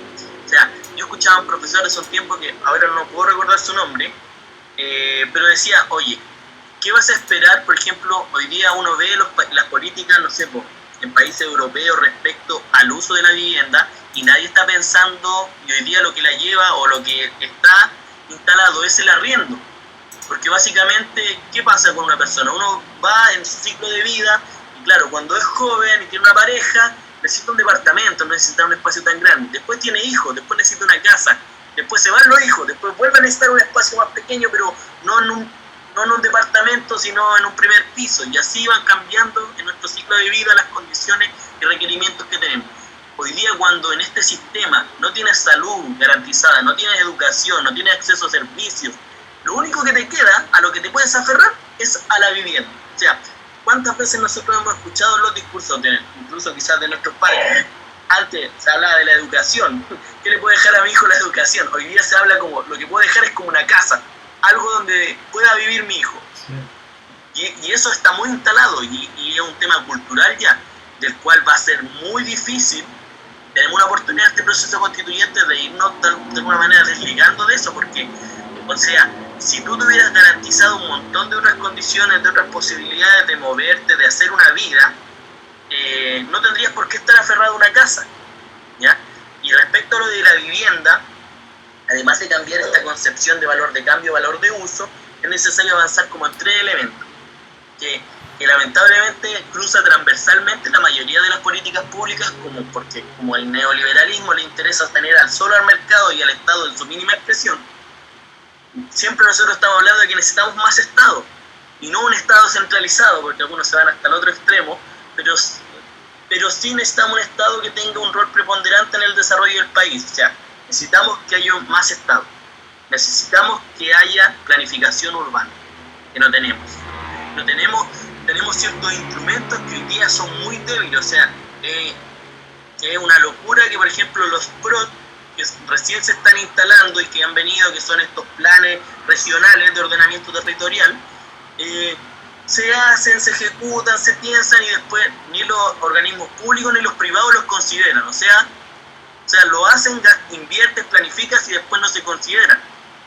C: O sea, yo escuchaba a un profesor hace un tiempo que ahora no puedo recordar su nombre, pero decía, oye, ¿qué vas a esperar? Por ejemplo, hoy día uno ve las políticas, no sé, en países europeos respecto al uso de la vivienda y nadie está pensando, y hoy día lo que la lleva o lo que está instalado es el arriendo. Porque básicamente, ¿qué pasa con una persona? Uno va en su ciclo de vida y claro, cuando es joven y tiene una pareja, necesita un departamento, no necesita un espacio tan grande. Después tiene hijos, después necesita una casa, después se van los hijos, después vuelve a necesitar un espacio más pequeño, pero no en un departamento, sino en un primer piso. Y así van cambiando en nuestro ciclo de vida las condiciones y requerimientos que tenemos. Hoy día, cuando en este sistema no tienes salud garantizada, no tienes educación, no tienes acceso a servicios, lo único que te queda, a lo que te puedes aferrar, es a la vivienda. O sea, ¿cuántas veces nosotros hemos escuchado los discursos, incluso quizás de nuestros padres? Antes se hablaba de la educación. ¿Qué le puede dejar a mi hijo la educación? Hoy día se habla como, lo que puede dejar es como una casa, algo donde pueda vivir mi hijo. Sí. Y eso está muy instalado y es un tema cultural ya, del cual va a ser muy difícil. Tenemos una oportunidad en este proceso constituyente de irnos de alguna manera desligando de eso, porque, o sea, si tú tuvieras garantizado un montón de otras condiciones, de otras posibilidades de moverte, de hacer una vida, no tendrías por qué estar aferrado a una casa, ¿ya? Y respecto a lo de la vivienda, además de cambiar esta concepción de valor de cambio, valor de uso, es necesario avanzar como en 3 elementos, que lamentablemente cruza transversalmente la mayoría de las políticas públicas, porque como el neoliberalismo le interesa tener solo al mercado y al Estado en su mínima expresión. Siempre nosotros estamos hablando de que necesitamos más Estado, y no un Estado centralizado, porque algunos se van hasta el otro extremo, pero sí necesitamos un Estado que tenga un rol preponderante en el desarrollo del país. O sea, necesitamos que haya más Estado, necesitamos que haya planificación urbana, que no tenemos. Tenemos ciertos instrumentos que hoy día son muy débiles, o sea, es una locura que, por ejemplo, los PROT, que recién se están instalando y que han venido, que son estos planes regionales de ordenamiento territorial, se hacen, se ejecutan, se piensan y después ni los organismos públicos ni los privados los consideran, o sea, lo hacen, invierten, planifican y después no se consideran.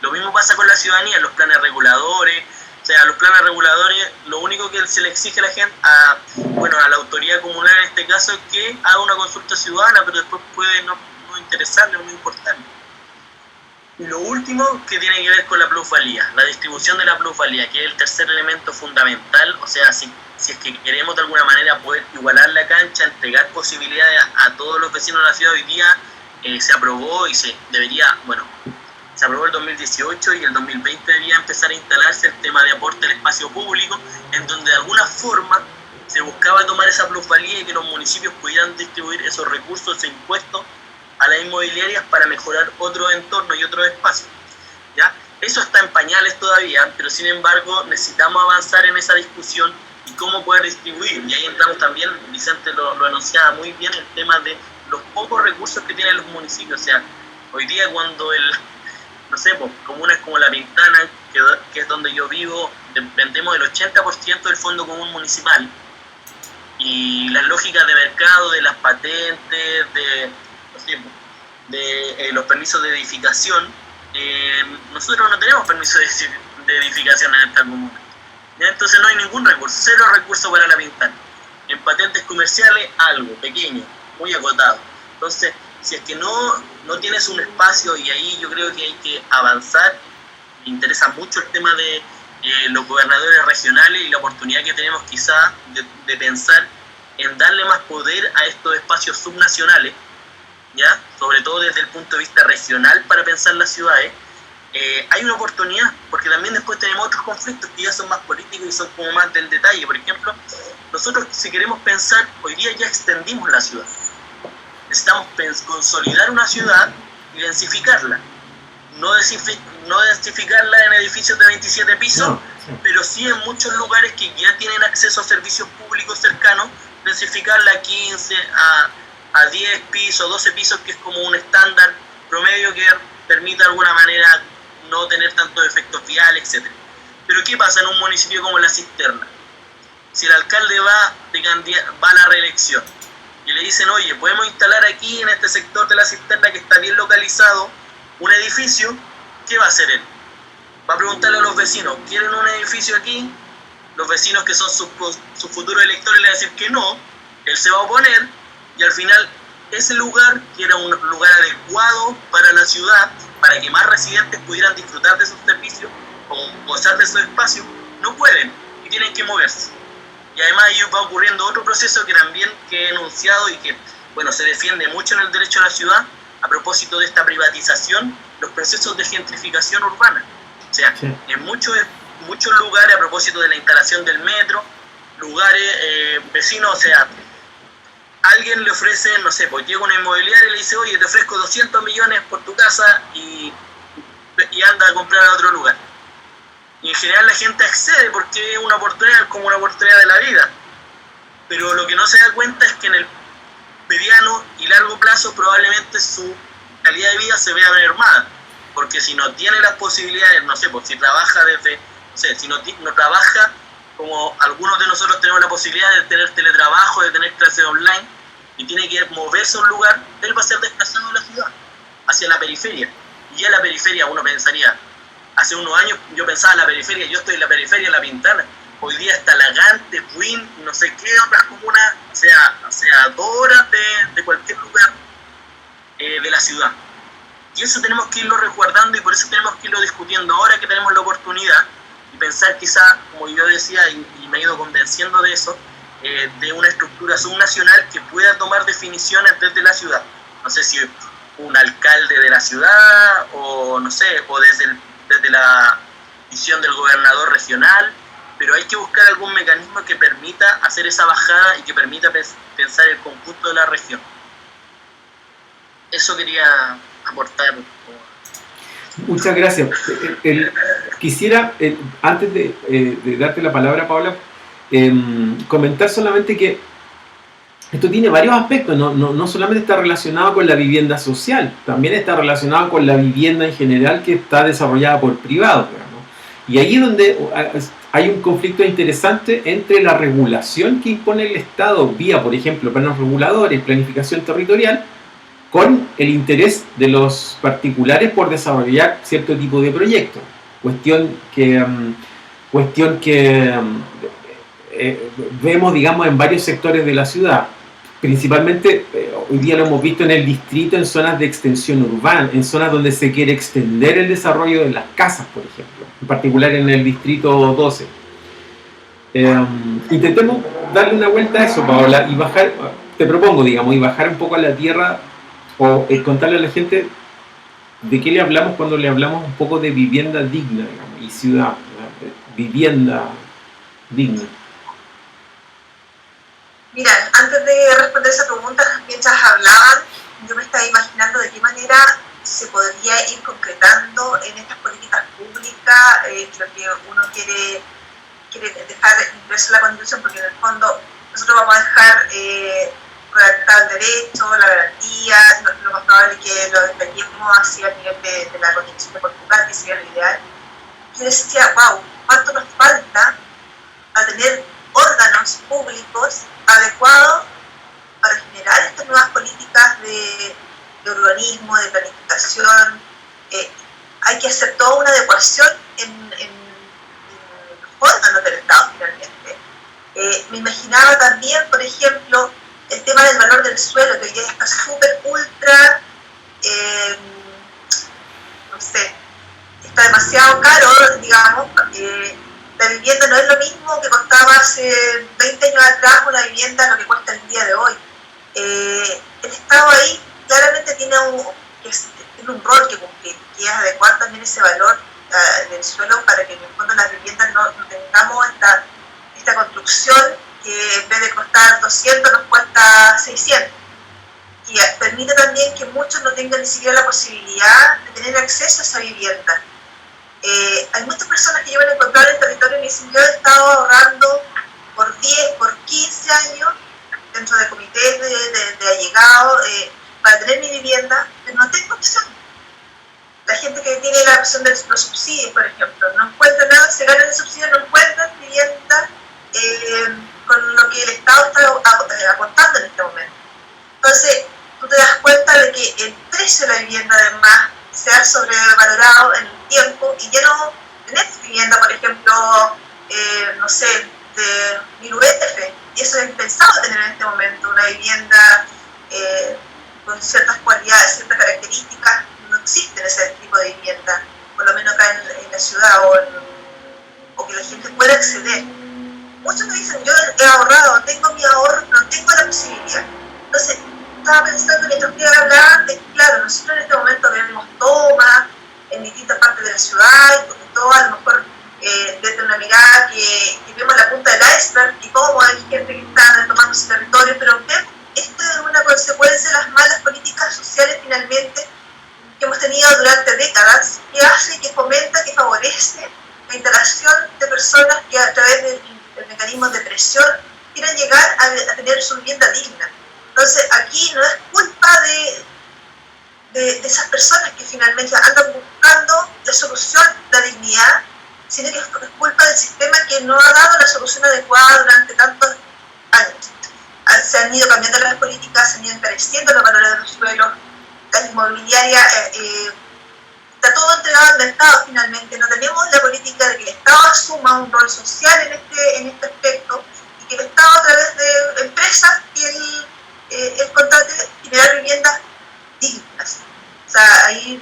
C: Lo mismo pasa con la ciudadanía, los planes reguladores, o sea, los planes reguladores, lo único que se le exige a la gente, a la autoridad comunal en este caso, es que haga una consulta ciudadana, pero después puede no interesarle o no importarle. Y lo último que tiene que ver con la plusvalía, la distribución de la plusvalía, que es el tercer elemento fundamental. O sea, si es que queremos de alguna manera poder igualar la cancha, entregar posibilidades a todos los vecinos de la ciudad, hoy día se aprobó y se aprobó el 2018 y el 2020 debería empezar a instalarse el tema de aporte al espacio público, en donde de alguna forma se buscaba tomar esa plusvalía y que los municipios pudieran distribuir esos recursos e impuestos a las inmobiliarias para mejorar otros entornos y otros espacios, ¿ya? Eso está en pañales todavía, pero sin embargo necesitamos avanzar en esa discusión y cómo poder distribuir. Y ahí entramos también, Vicente lo anunciaba muy bien, el tema de los pocos recursos que tienen los municipios. O sea, hoy día cuando comunas como La Pintana, que es donde yo vivo, dependemos del 80% del Fondo Común Municipal, y las lógicas de mercado, de las patentes, de los permisos de edificación, nosotros no tenemos permiso de edificación en esta comuna. Entonces no hay ningún recurso, cero recursos para La Pintana. En patentes comerciales, algo pequeño, muy acotado. Entonces, si es que no tienes un espacio, y ahí yo creo que hay que avanzar. Me interesa mucho el tema de los gobernadores regionales y la oportunidad que tenemos quizás de pensar en darle más poder a estos espacios subnacionales, ¿ya? Sobre todo desde el punto de vista regional para pensar las ciudades. Hay una oportunidad, porque también después tenemos otros conflictos que ya son más políticos y son como más del detalle. Por ejemplo, nosotros, si queremos pensar, hoy día ya extendimos la ciudad. Necesitamos consolidar una ciudad y densificarla. No densificarla en edificios de 27 pisos, pero sí en muchos lugares que ya tienen acceso a servicios públicos cercanos, densificarla a 15, a 10 pisos, 12 pisos, que es como un estándar promedio que permite de alguna manera no tener tantos efectos viales, etc. Pero ¿qué pasa en un municipio como La Cisterna? Si el alcalde va a la reelección y le dicen, oye, podemos instalar aquí en este sector de La Cisterna que está bien localizado un edificio, ¿qué va a hacer él? Va a preguntarle a los vecinos, ¿quieren un edificio aquí? Los vecinos, que son sus futuros electores, le van a decir que no. Él se va a oponer y al final ese lugar, que era un lugar adecuado para la ciudad, para que más residentes pudieran disfrutar de esos servicios o gozar de esos espacios, no pueden y tienen que moverse. Y además ahí va ocurriendo otro proceso que también he enunciado y que se defiende mucho en el derecho a la ciudad a propósito de esta privatización, los procesos de gentrificación urbana. O sea, sí, en muchos lugares, a propósito de la instalación del metro, lugares vecinos, o sea, alguien le ofrece, llega una inmobiliaria y le dice, oye, te ofrezco 200 millones por tu casa y anda a comprar a otro lugar. Y en general la gente accede porque es una oportunidad, como una oportunidad de la vida. Pero lo que no se da cuenta es que en el mediano y largo plazo probablemente su calidad de vida se vea mermada. Porque si no tiene las posibilidades, si trabaja si no trabaja, como algunos de nosotros tenemos la posibilidad de tener teletrabajo, de tener clases online, y tiene que moverse a un lugar, él va a ser desplazado de la ciudad, hacia la periferia. Y ya en la periferia uno pensaría, hace unos años yo pensaba en la periferia, yo estoy en la periferia, La Pintana, hoy día está Lagante, Buin, no sé qué otras comunas, o sea 2 horas de cualquier lugar de la ciudad. Y eso tenemos que irlo resguardando y por eso tenemos que irlo discutiendo ahora que tenemos la oportunidad y pensar quizá, como yo decía y me he ido convenciendo de eso, de una estructura subnacional que pueda tomar definiciones desde la ciudad. No sé si un alcalde de la ciudad o desde la visión del gobernador regional, pero hay que buscar algún mecanismo que permita hacer esa bajada y que permita pensar el conjunto de la región. Eso quería aportar.
A: Muchas gracias. Quisiera, antes de darte la palabra, Paula, comentar solamente que esto tiene varios aspectos, no solamente está relacionado con la vivienda social, también está relacionado con la vivienda en general que está desarrollada por privados, ¿no? Y ahí es donde hay un conflicto interesante entre la regulación que impone el Estado vía, por ejemplo, planos reguladores, planificación territorial, con el interés de los particulares por desarrollar cierto tipo de proyectos. Cuestión que cuestión que vemos, digamos, en varios sectores de la ciudad. Principalmente, hoy día lo hemos visto en el distrito, en zonas de extensión urbana, en zonas donde se quiere extender el desarrollo de las casas, por ejemplo, en particular en el distrito 12. Intentemos darle una vuelta a eso, Paola, y bajar, te propongo, digamos, y bajar un poco a la tierra, o contarle a la gente de qué le hablamos cuando le hablamos un poco de vivienda digna, digamos, y ciudad, ¿verdad? Vivienda digna.
D: Mira, antes de responder esa pregunta, mientras hablaban, yo me estaba imaginando de qué manera se podría ir concretando en estas políticas públicas lo que uno quiere dejar impreso en la Constitución, porque en el fondo nosotros vamos a dejar redactado el derecho, la garantía, lo más probable es que lo despleguemos así a nivel de la Constitución de Portugal, que sería lo ideal. Yo decía, wow, ¿cuánto nos falta a tener órganos públicos adecuados para generar estas nuevas políticas de urbanismo, de planificación? Hay que hacer toda una adecuación en los órganos del Estado finalmente. Me imaginaba también, por ejemplo, el tema del valor del suelo, que hoy día está súper ultra, no sé, está demasiado caro, digamos. La vivienda no es lo mismo que costaba hace 20 años atrás una vivienda, lo que cuesta el día de hoy. El Estado ahí claramente tiene un rol que cumplir, que es adecuar también ese valor del suelo para que en el fondo las viviendas no tengamos esta construcción que en vez de costar 200 nos cuesta 600. Y permite también que muchos no tengan ni siquiera la posibilidad de tener acceso a esa vivienda. Hay muchas personas que llevan a encontrar el territorio y me dicen, yo he estado ahorrando por 10, por 15 años dentro de comités de allegados para tener mi vivienda, pero no tengo opción. La gente que tiene la opción de los subsidios, por ejemplo, no encuentra nada, se ganan el subsidio, no encuentran vivienda con lo que el Estado está aportando en este momento. Entonces, tú te das cuenta de que el precio de la vivienda además se ha sobrevalorado en el tiempo y ya no tenés vivienda, por ejemplo, no sé, de 1000 UF, y eso es impensado tener en este momento una vivienda con ciertas cualidades, ciertas características. No existe ese tipo de vivienda, por lo menos acá en la ciudad, o que la gente pueda acceder. Muchos me dicen, yo he ahorrado, tengo mi ahorro, no tengo la posibilidad. Entonces, estaba pensando mientras que hablaban de, claro, nosotros en este momento vemos tomas en distintas partes de la ciudad, y todo a lo mejor desde una mirada que vemos la punta del iceberg y cómo hay gente que está tomando ese territorio, pero vemos esto es una consecuencia de las malas políticas sociales finalmente que hemos tenido durante décadas, que hace, que fomenta, que favorece la instalación de personas que a través del mecanismo de presión quieren llegar a tener su vivienda digna. Entonces aquí no es culpa de esas personas que finalmente andan buscando la solución, la dignidad, sino que es culpa del sistema que no ha dado la solución adecuada durante tantos años. Se han ido cambiando las políticas, se han ido encareciendo los valores de los suelos, la inmobiliaria está todo entregado al mercado finalmente. No tenemos la política de que el Estado asuma un rol social en este aspecto y que el Estado a través de empresas el contrate generar viviendas dignas. O sea, ahí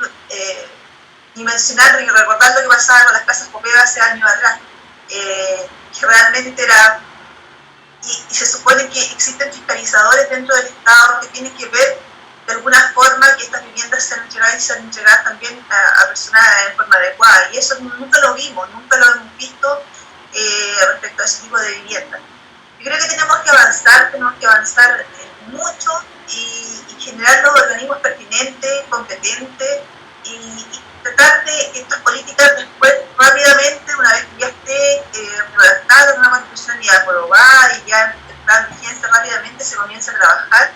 D: ni mencionar ni recordar lo que pasaba con las casas Popeva hace años atrás, que realmente era, y se supone que existen fiscalizadores dentro del Estado que tienen que ver de alguna forma que estas viviendas sean entregadas y sean entregadas también a personas en forma adecuada, y eso nunca lo vimos, nunca lo hemos visto respecto a ese tipo de viviendas. Yo creo que tenemos que avanzar mucho y generar los organismos pertinentes, competentes y tratar de que estas políticas después rápidamente, una vez que ya esté redactada en una constitución y aprobada y ya el plan de vigencia, rápidamente se comienza a trabajar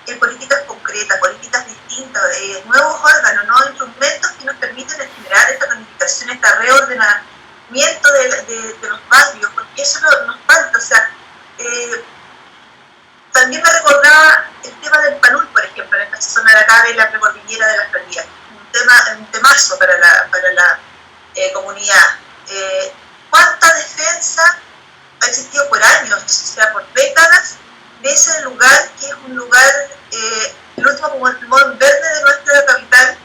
D: en políticas concretas, políticas distintas, nuevos órganos, nuevos instrumentos que nos permiten generar esta planificación, este reordenamiento de los barrios, porque eso nos falta. O sea, también me recordaba el tema del Panul, por ejemplo, en esta zona de la Cave y la precordillera de las Perdías, un temazo para la comunidad. ¿Cuánta por años, o sea, por décadas, de ese lugar que es un lugar, el último pulmón verde de nuestra capital,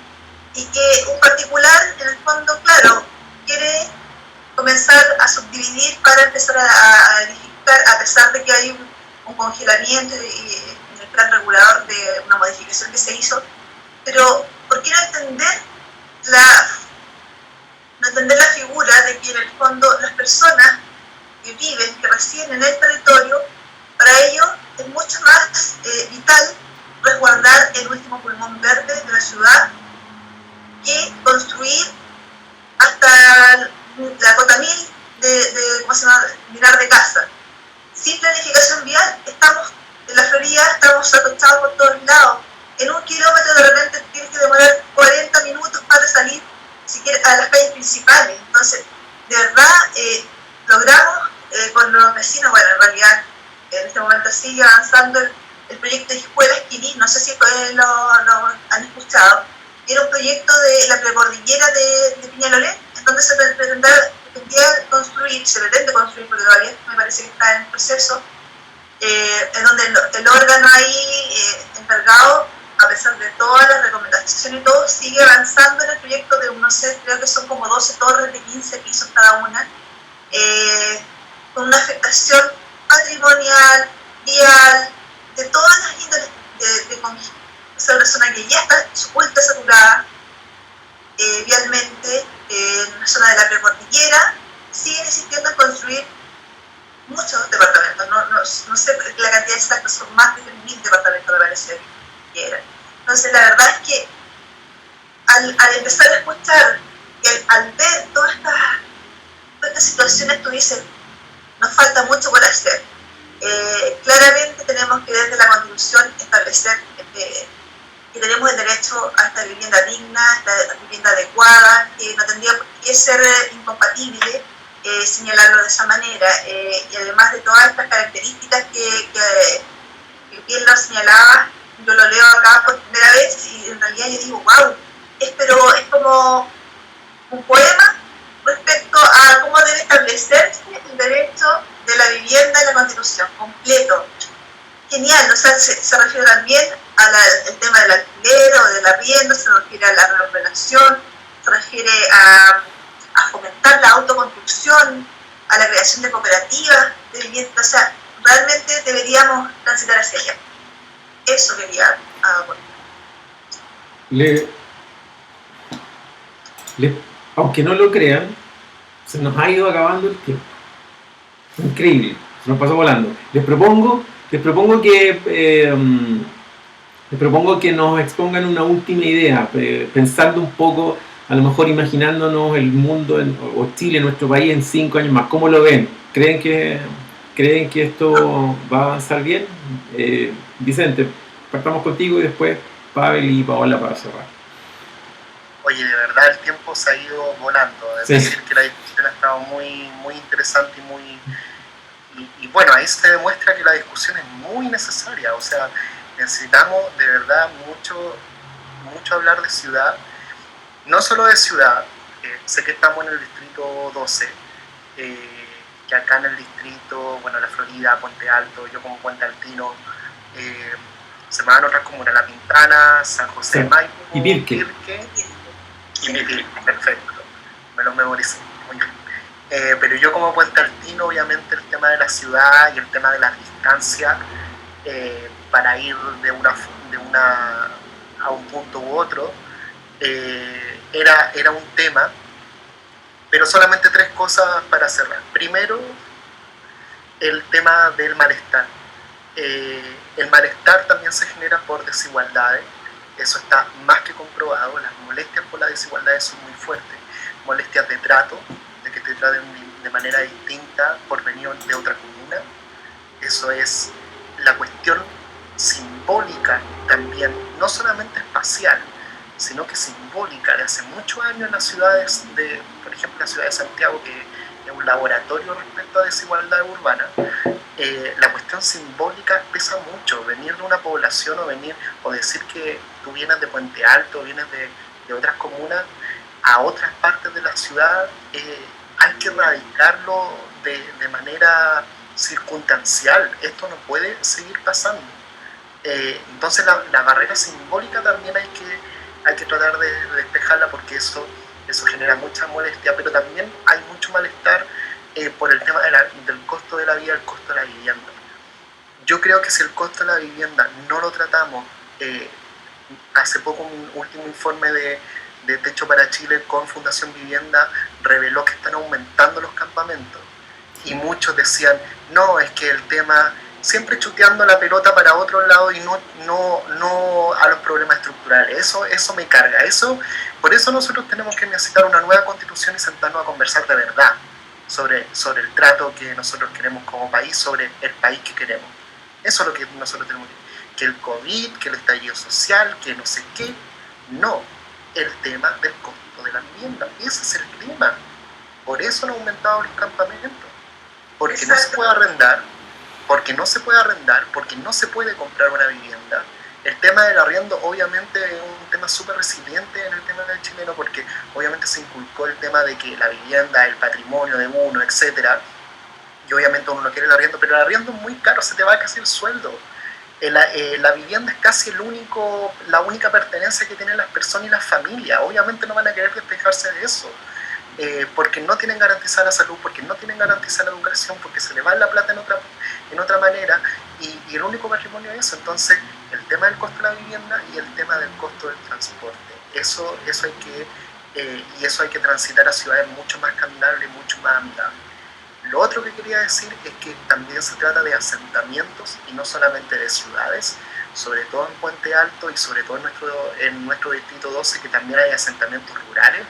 D: y que un particular, en el fondo, claro, quiere comenzar a subdividir para empezar a edificar, a pesar de que hay un congelamiento y en el plan regulador de una modificación que se hizo, pero ¿por qué no entender la figura de que en el fondo las personas que viven, que residen en el territorio, para ellos es mucho más vital resguardar el último pulmón verde de la ciudad que construir hasta la cota 1000 ¿cómo se llama?, mirar de casa. Sin planificación vial, estamos en la Florida, estamos atochados por todos lados. En 1 kilómetro de repente tienes que demorar 40 minutos para salir siquiera a las calles principales. Entonces, de verdad, logramos con los vecinos, bueno, en realidad en este momento sigue avanzando el proyecto de Escuela Esquilín, no sé si lo han escuchado. Era un proyecto de la precordillera de Peñalolén, en donde se pretendía construir, se pretende construir, porque todavía me parece que está en proceso, en donde el órgano ahí encargado, a pesar de todas las recomendaciones y todo, sigue avanzando en el proyecto de, no sé, creo que son como 12 torres de 15 pisos cada una, con una afectación patrimonial, vial, de todas las índoles de esa persona que ya está ultra saturada vialmente, en la zona de la precordillera, siguen insistiendo en construir muchos departamentos, no sé la cantidad exacta, son más de 3.000 departamentos me parece que eran. Entonces la verdad es que al empezar a escuchar, al ver todas estas situaciones, tú dices, nos falta mucho por hacer. Claramente tenemos que desde la Constitución establecer que tenemos el derecho a esta vivienda digna, esta vivienda adecuada, que no tendría por qué ser incompatible, señalarlo de esa manera, y además de todas estas características que bien lo señalaba, yo lo leo acá por primera vez y en realidad yo digo, wow, pero es como un poema respecto a cómo debe establecerse el derecho de la vivienda en la Constitución, completo. Genial, o sea, se refiere también al tema del alquiler o del arriendo, se refiere a la reordenación, se refiere a fomentar la autoconstrucción, a la creación de cooperativas de vivienda, o sea, realmente deberíamos transitar hacia allá. Eso quería
A: aunque no lo crean, se nos ha ido acabando el tiempo. Increíble, se nos pasó volando. Les propongo que nos expongan una última idea, pensando un poco, a lo mejor imaginándonos el mundo o Chile, nuestro país, en 5 años más. ¿Cómo lo ven? ¿Creen que esto va a avanzar bien? Vicente, partamos contigo y después Pavel y Paola para cerrar.
B: Oye, de verdad el tiempo se ha ido volando. Es decir, que la discusión ha estado muy, muy interesante y bueno, ahí se demuestra que la discusión es muy necesaria. O sea, necesitamos de verdad mucho hablar de ciudad, no solo de ciudad. Sé que estamos en el distrito 12, que acá en el distrito, bueno, La Florida, Puente Alto, yo como puente altino, se me dan otras comunas, La Pintana, San José de Maipo
A: y Pirque.
B: Y Pirque, perfecto, me lo memoricé, muy bien. Pero yo como puente altino, obviamente el tema de la ciudad y el tema de las distancias para ir a un punto u otro era un tema, pero solamente 3 cosas para cerrar. Primero, el tema del malestar. El malestar también se genera por desigualdades, eso está más que comprobado. Las molestias por las desigualdades son muy fuertes, molestias de trato, de que te traten de manera distinta por venir de otra comuna. Eso es la cuestión simbólica también, no solamente espacial, sino que simbólica, de hace muchos años en las ciudades, por ejemplo la ciudad de Santiago, que es un laboratorio respecto a desigualdad urbana. La cuestión simbólica pesa mucho. Venir de una población o decir que tú vienes de Puente Alto, vienes de otras comunas a otras partes de la ciudad, hay que erradicarlo de manera circunstancial, esto no puede seguir pasando. Entonces la barrera simbólica también hay que tratar de despejarla, porque eso genera mucha molestia, pero también hay mucho malestar por el tema del costo de la vida, el costo de la vivienda. Yo creo que si el costo de la vivienda no lo tratamos, hace poco un último informe de Techo para Chile con Fundación Vivienda reveló que están aumentando los campamentos, y muchos decían, no, es que el tema, siempre chuteando la pelota para otro lado y no a los problemas estructurales. Eso me carga. Por eso nosotros tenemos que necesitar una nueva constitución y sentarnos a conversar de verdad sobre el trato que nosotros queremos como país, sobre el país que queremos. Eso es lo que nosotros tenemos que el COVID, que el estallido social, que no sé qué. No, el tema del costo de la vivienda. Ese es el tema. Por eso han aumentado los campamentos. Porque no se puede arrendar, porque no se puede comprar una vivienda. El tema del arriendo obviamente es un tema súper resiliente en el tema del chileno, porque obviamente se inculcó el tema de que la vivienda, el patrimonio de uno, etc. Y obviamente uno no quiere el arriendo, pero el arriendo es muy caro, se te va casi el sueldo. La vivienda es casi la única pertenencia que tienen las personas y las familias. Obviamente no van a querer despejarse de eso. Porque no tienen garantizada la salud, porque no tienen garantizada la educación, porque se le va la plata en otra manera, y el único patrimonio es eso. Entonces, el tema del costo de la vivienda y el tema del costo del transporte, eso hay que transitar a ciudades mucho más caminables, mucho más amigables. Lo otro que quería decir es que también se trata de asentamientos y no solamente de ciudades, sobre todo en Puente Alto y sobre todo en nuestro distrito 12, que también hay asentamientos rurales.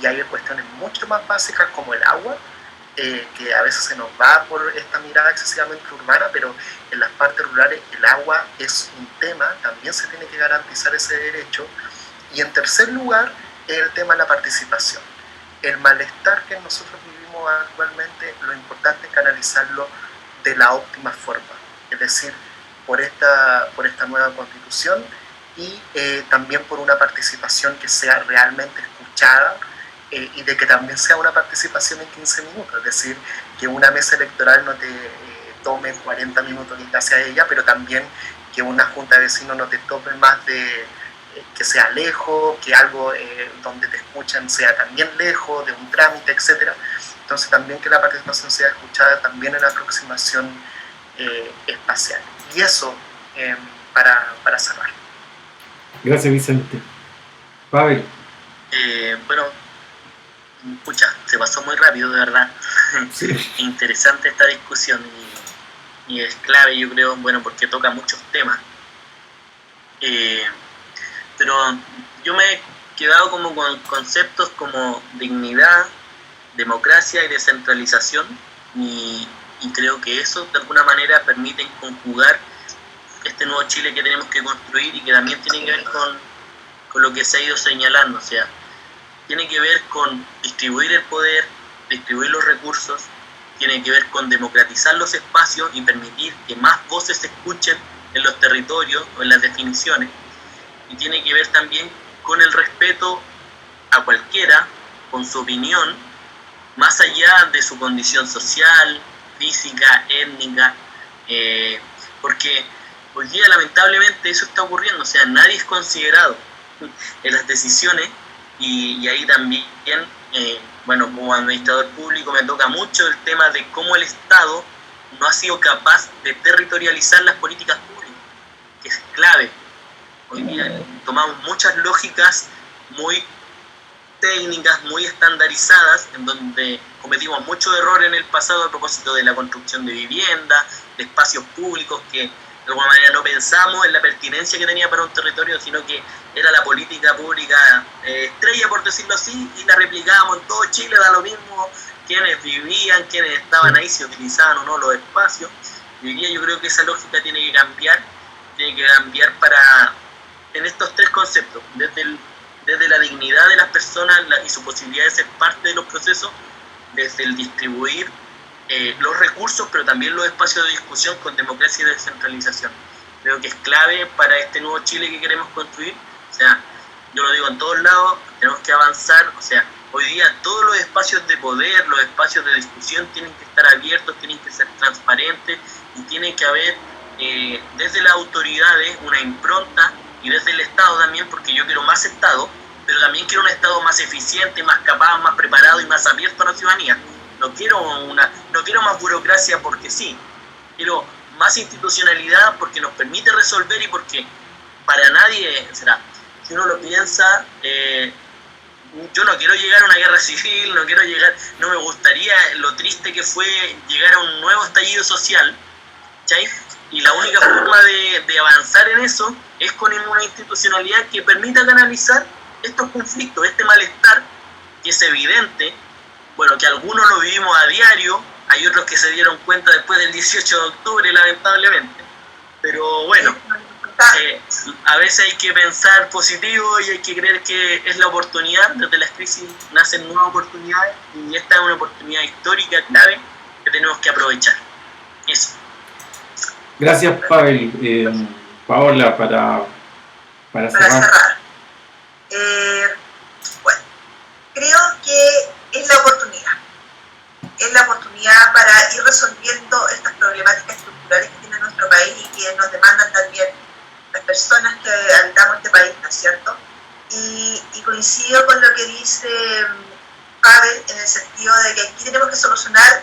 B: Y hay cuestiones mucho más básicas como el agua, que a veces se nos va por esta mirada excesivamente urbana, pero en las partes rurales el agua es un tema, también se tiene que garantizar ese derecho. Y en tercer lugar, el tema de la participación. El malestar que nosotros vivimos actualmente, lo importante es canalizarlo de la óptima forma, es decir, por esta nueva constitución, y también por una participación que sea realmente escuchada, y de que también sea una participación en 15 minutos, es decir, que una mesa electoral no te tome 40 minutos ir hacia ella, pero también que una junta de vecinos no te tome más de que sea lejos, que algo donde te escuchan sea también lejos, de un trámite, etc. Entonces también que la participación sea escuchada también en la aproximación espacial. Y eso para cerrar.
A: Gracias, Vicente. Pavel.
C: Bueno, pucha, se pasó muy rápido, de verdad.
A: Sí.
C: Interesante esta discusión y es clave, yo creo, bueno, porque toca muchos temas. Pero yo me he quedado como con conceptos como dignidad, democracia y descentralización, y creo que eso de alguna manera permiten conjugar este nuevo Chile que tenemos que construir, y que también tiene que ver con lo que se ha ido señalando, o sea, tiene que ver con distribuir el poder, distribuir los recursos, tiene que ver con democratizar los espacios y permitir que más voces se escuchen en los territorios o en las definiciones, y tiene que ver también con el respeto a cualquiera, con su opinión, más allá de su condición social, física, étnica, porque hoy día lamentablemente eso está ocurriendo, o sea, nadie es considerado en las decisiones, y ahí también, bueno, como administrador público me toca mucho el tema de cómo el Estado no ha sido capaz de territorializar las políticas públicas, que es clave. Hoy día tomamos muchas lógicas muy técnicas, muy estandarizadas, en donde cometimos mucho error en el pasado a propósito de la construcción de vivienda, de espacios públicos, que de alguna manera no pensamos en la pertinencia que tenía para un territorio, sino que era la política pública estrella, por decirlo así, y la replicábamos en todo Chile, da lo mismo quienes vivían, quienes estaban ahí, si utilizaban o no los espacios. Y hoy día yo creo que esa lógica tiene que cambiar para, en estos tres conceptos, desde la dignidad de las personas y su posibilidad de ser parte de los procesos, desde el distribuir los recursos, pero también los espacios de discusión con democracia y descentralización. Creo que es clave para este nuevo Chile que queremos construir. O sea, yo lo digo en todos lados, tenemos que avanzar, o sea, Hoy día todos los espacios de poder, los espacios de discusión tienen que estar abiertos, tienen que ser transparentes y tiene que haber desde las autoridades una impronta y desde el Estado también, porque yo quiero más Estado, pero también quiero un Estado más eficiente, más capaz, más preparado y más abierto a la ciudadanía. No quiero más burocracia porque sí, quiero más institucionalidad porque nos permite resolver y porque para nadie será. Si uno lo piensa, yo no quiero llegar a una guerra civil, no me gustaría lo triste que fue llegar a un nuevo estallido social, ¿cachai? Y la única forma de avanzar en eso es con una institucionalidad que permita canalizar estos conflictos, este malestar que es evidente, bueno, que algunos lo vivimos a diario, hay otros que se dieron cuenta después del 18 de octubre, lamentablemente, pero bueno, a veces hay que pensar positivo y hay que creer que es la oportunidad, desde las crisis nacen nuevas oportunidades y esta es una oportunidad histórica clave que tenemos que aprovechar. Eso.
A: Gracias, Pavel. Paola, para cerrar.
D: Bueno, creo que es la oportunidad. Es la oportunidad para ir resolviendo estas problemáticas estructurales que tiene nuestro país y que nos demandan también las personas que habitamos este país, ¿no es cierto? Y coincido con lo que dice Pavel en el sentido de que aquí tenemos que solucionar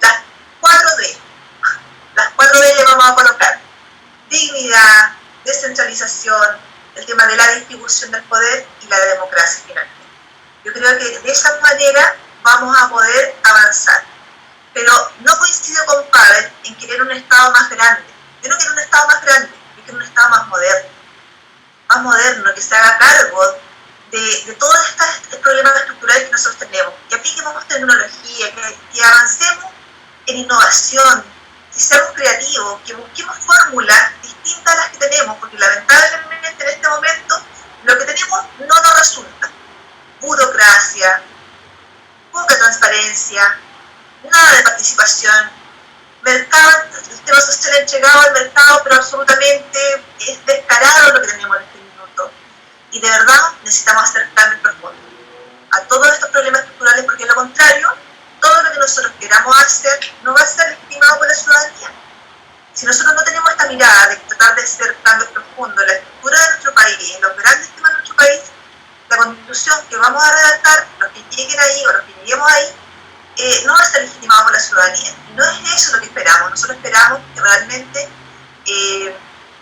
D: las 4D. Las 4D le vamos a colocar: dignidad, descentralización, el tema de la distribución del poder y la democracia finalmente. Yo creo que de esa manera vamos a poder avanzar. Pero no coincido con Pavel en querer un Estado más grande. Yo no quiero un Estado más grande, yo quiero un Estado más moderno, que se haga cargo de todas estas problemas estructurales que nosotros tenemos, que apliquemos tecnología, que avancemos en innovación, que seamos creativos, que busquemos fórmulas distintas a las que tenemos, porque lamentablemente en este momento lo que tenemos no nos resulta. Burocracia, poca transparencia, nada de participación, mercado, el tema social entregado al mercado, pero absolutamente es descarado lo que tenemos en este minuto. Y de verdad necesitamos hacer cambios profundos a todos estos problemas estructurales, porque de lo contrario, todo lo que nosotros queramos hacer no va a ser legitimado por la ciudadanía. Si nosotros no tenemos esta mirada de tratar de hacer cambios profundos en la estructura de nuestro país, en los grandes temas de nuestro país, la constitución que vamos a redactar, los que lleguen ahí o los que lleguemos ahí, no va a ser legitimado por la ciudadanía. Y no es eso lo que esperamos. Nosotros esperamos que realmente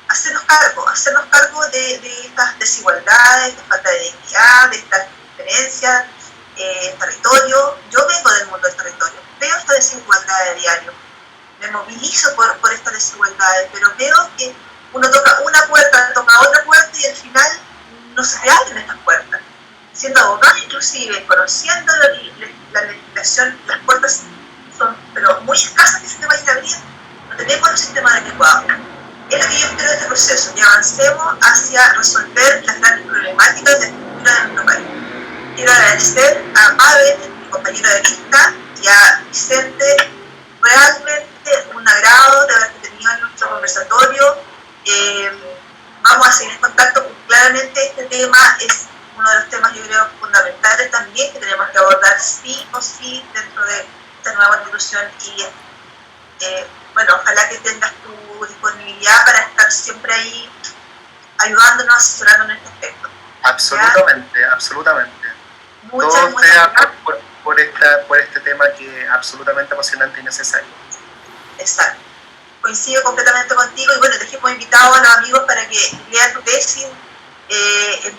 D: hacernos cargo de estas desigualdades, de falta de dignidad, de estas diferencias, territorio. Yo vengo del mundo del territorio, veo esta desigualdad de diario, me movilizo por estas desigualdades, pero veo que uno toca una puerta, toca otra puerta y al final no se abren estas puertas. Siendo abogado inclusive, conociendo la legislación, las puertas son pero muy escasas que se te vayan a abrir. No tenemos los sistemas adecuados. Es lo que yo espero de este proceso, que avancemos hacia resolver las grandes problemáticas de la estructura de nuestro país. Quiero agradecer a Pavel, mi compañero de lista, y a Vicente, realmente un agrado de haberte tenido en nuestro conversatorio. Vamos a seguir en contacto, porque claramente este tema es uno de los temas, yo creo, fundamentales también, que tenemos que abordar sí o sí dentro de esta nueva constitución. Y bueno, ojalá que tengas tu disponibilidad para estar siempre ahí ayudándonos, asesorándonos en este aspecto.
B: Absolutamente, ¿ya? Absolutamente.
D: Muchas
B: Todo sea
D: gracias.
B: por este tema que es absolutamente apasionante y necesario.
D: Exacto. Coincido completamente contigo y bueno, te hemos invitado a los amigos para que lean tu tesis en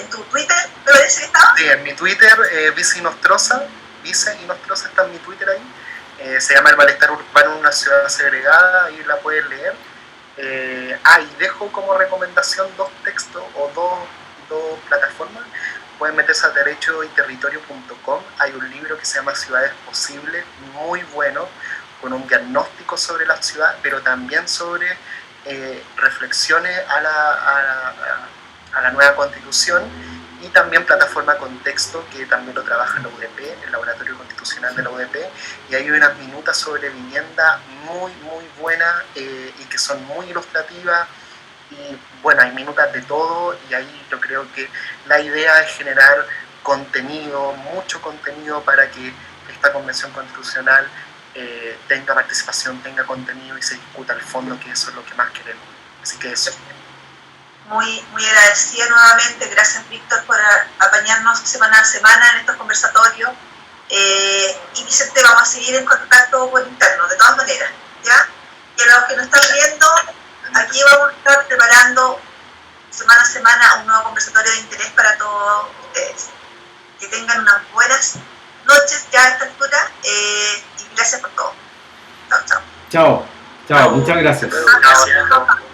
D: tu Twitter, ¿me parece que estaba?
B: Sí, en mi Twitter, Vice y Nostroza está en mi Twitter ahí. Se llama El malestar urbano en una ciudad segregada, ahí la pueden leer. Y dejo como recomendación 2 textos o dos plataformas. Pueden meterse a derechoyterritorio.com. Hay un libro que se llama Ciudades Posibles, muy bueno, con un diagnóstico sobre la ciudad, pero también sobre reflexiones a la nueva constitución, y también plataforma Contexto, que también lo trabaja en la UDP, el Laboratorio Constitucional de la UDP, y hay unas minutas sobre vivienda muy buenas y que son muy ilustrativas. Y bueno, hay minutas de todo, y ahí yo creo que la idea es generar contenido, mucho contenido para que esta convención constitucional tenga participación, tenga contenido y se discuta al fondo, que eso es lo que más queremos. Así que eso.
D: Muy agradecida nuevamente, gracias Víctor por apañarnos semana a semana en estos conversatorios. Y Vicente, vamos a seguir en contacto por interno, de todas maneras, ¿ya? Y a los que nos están viendo, aquí vamos a estar preparando semana a semana un nuevo conversatorio de interés para todos ustedes. Que tengan unas buenas noches ya a esta altura y gracias por todo. Chao, chao.
A: Chao, muchas gracias.
C: Gracias.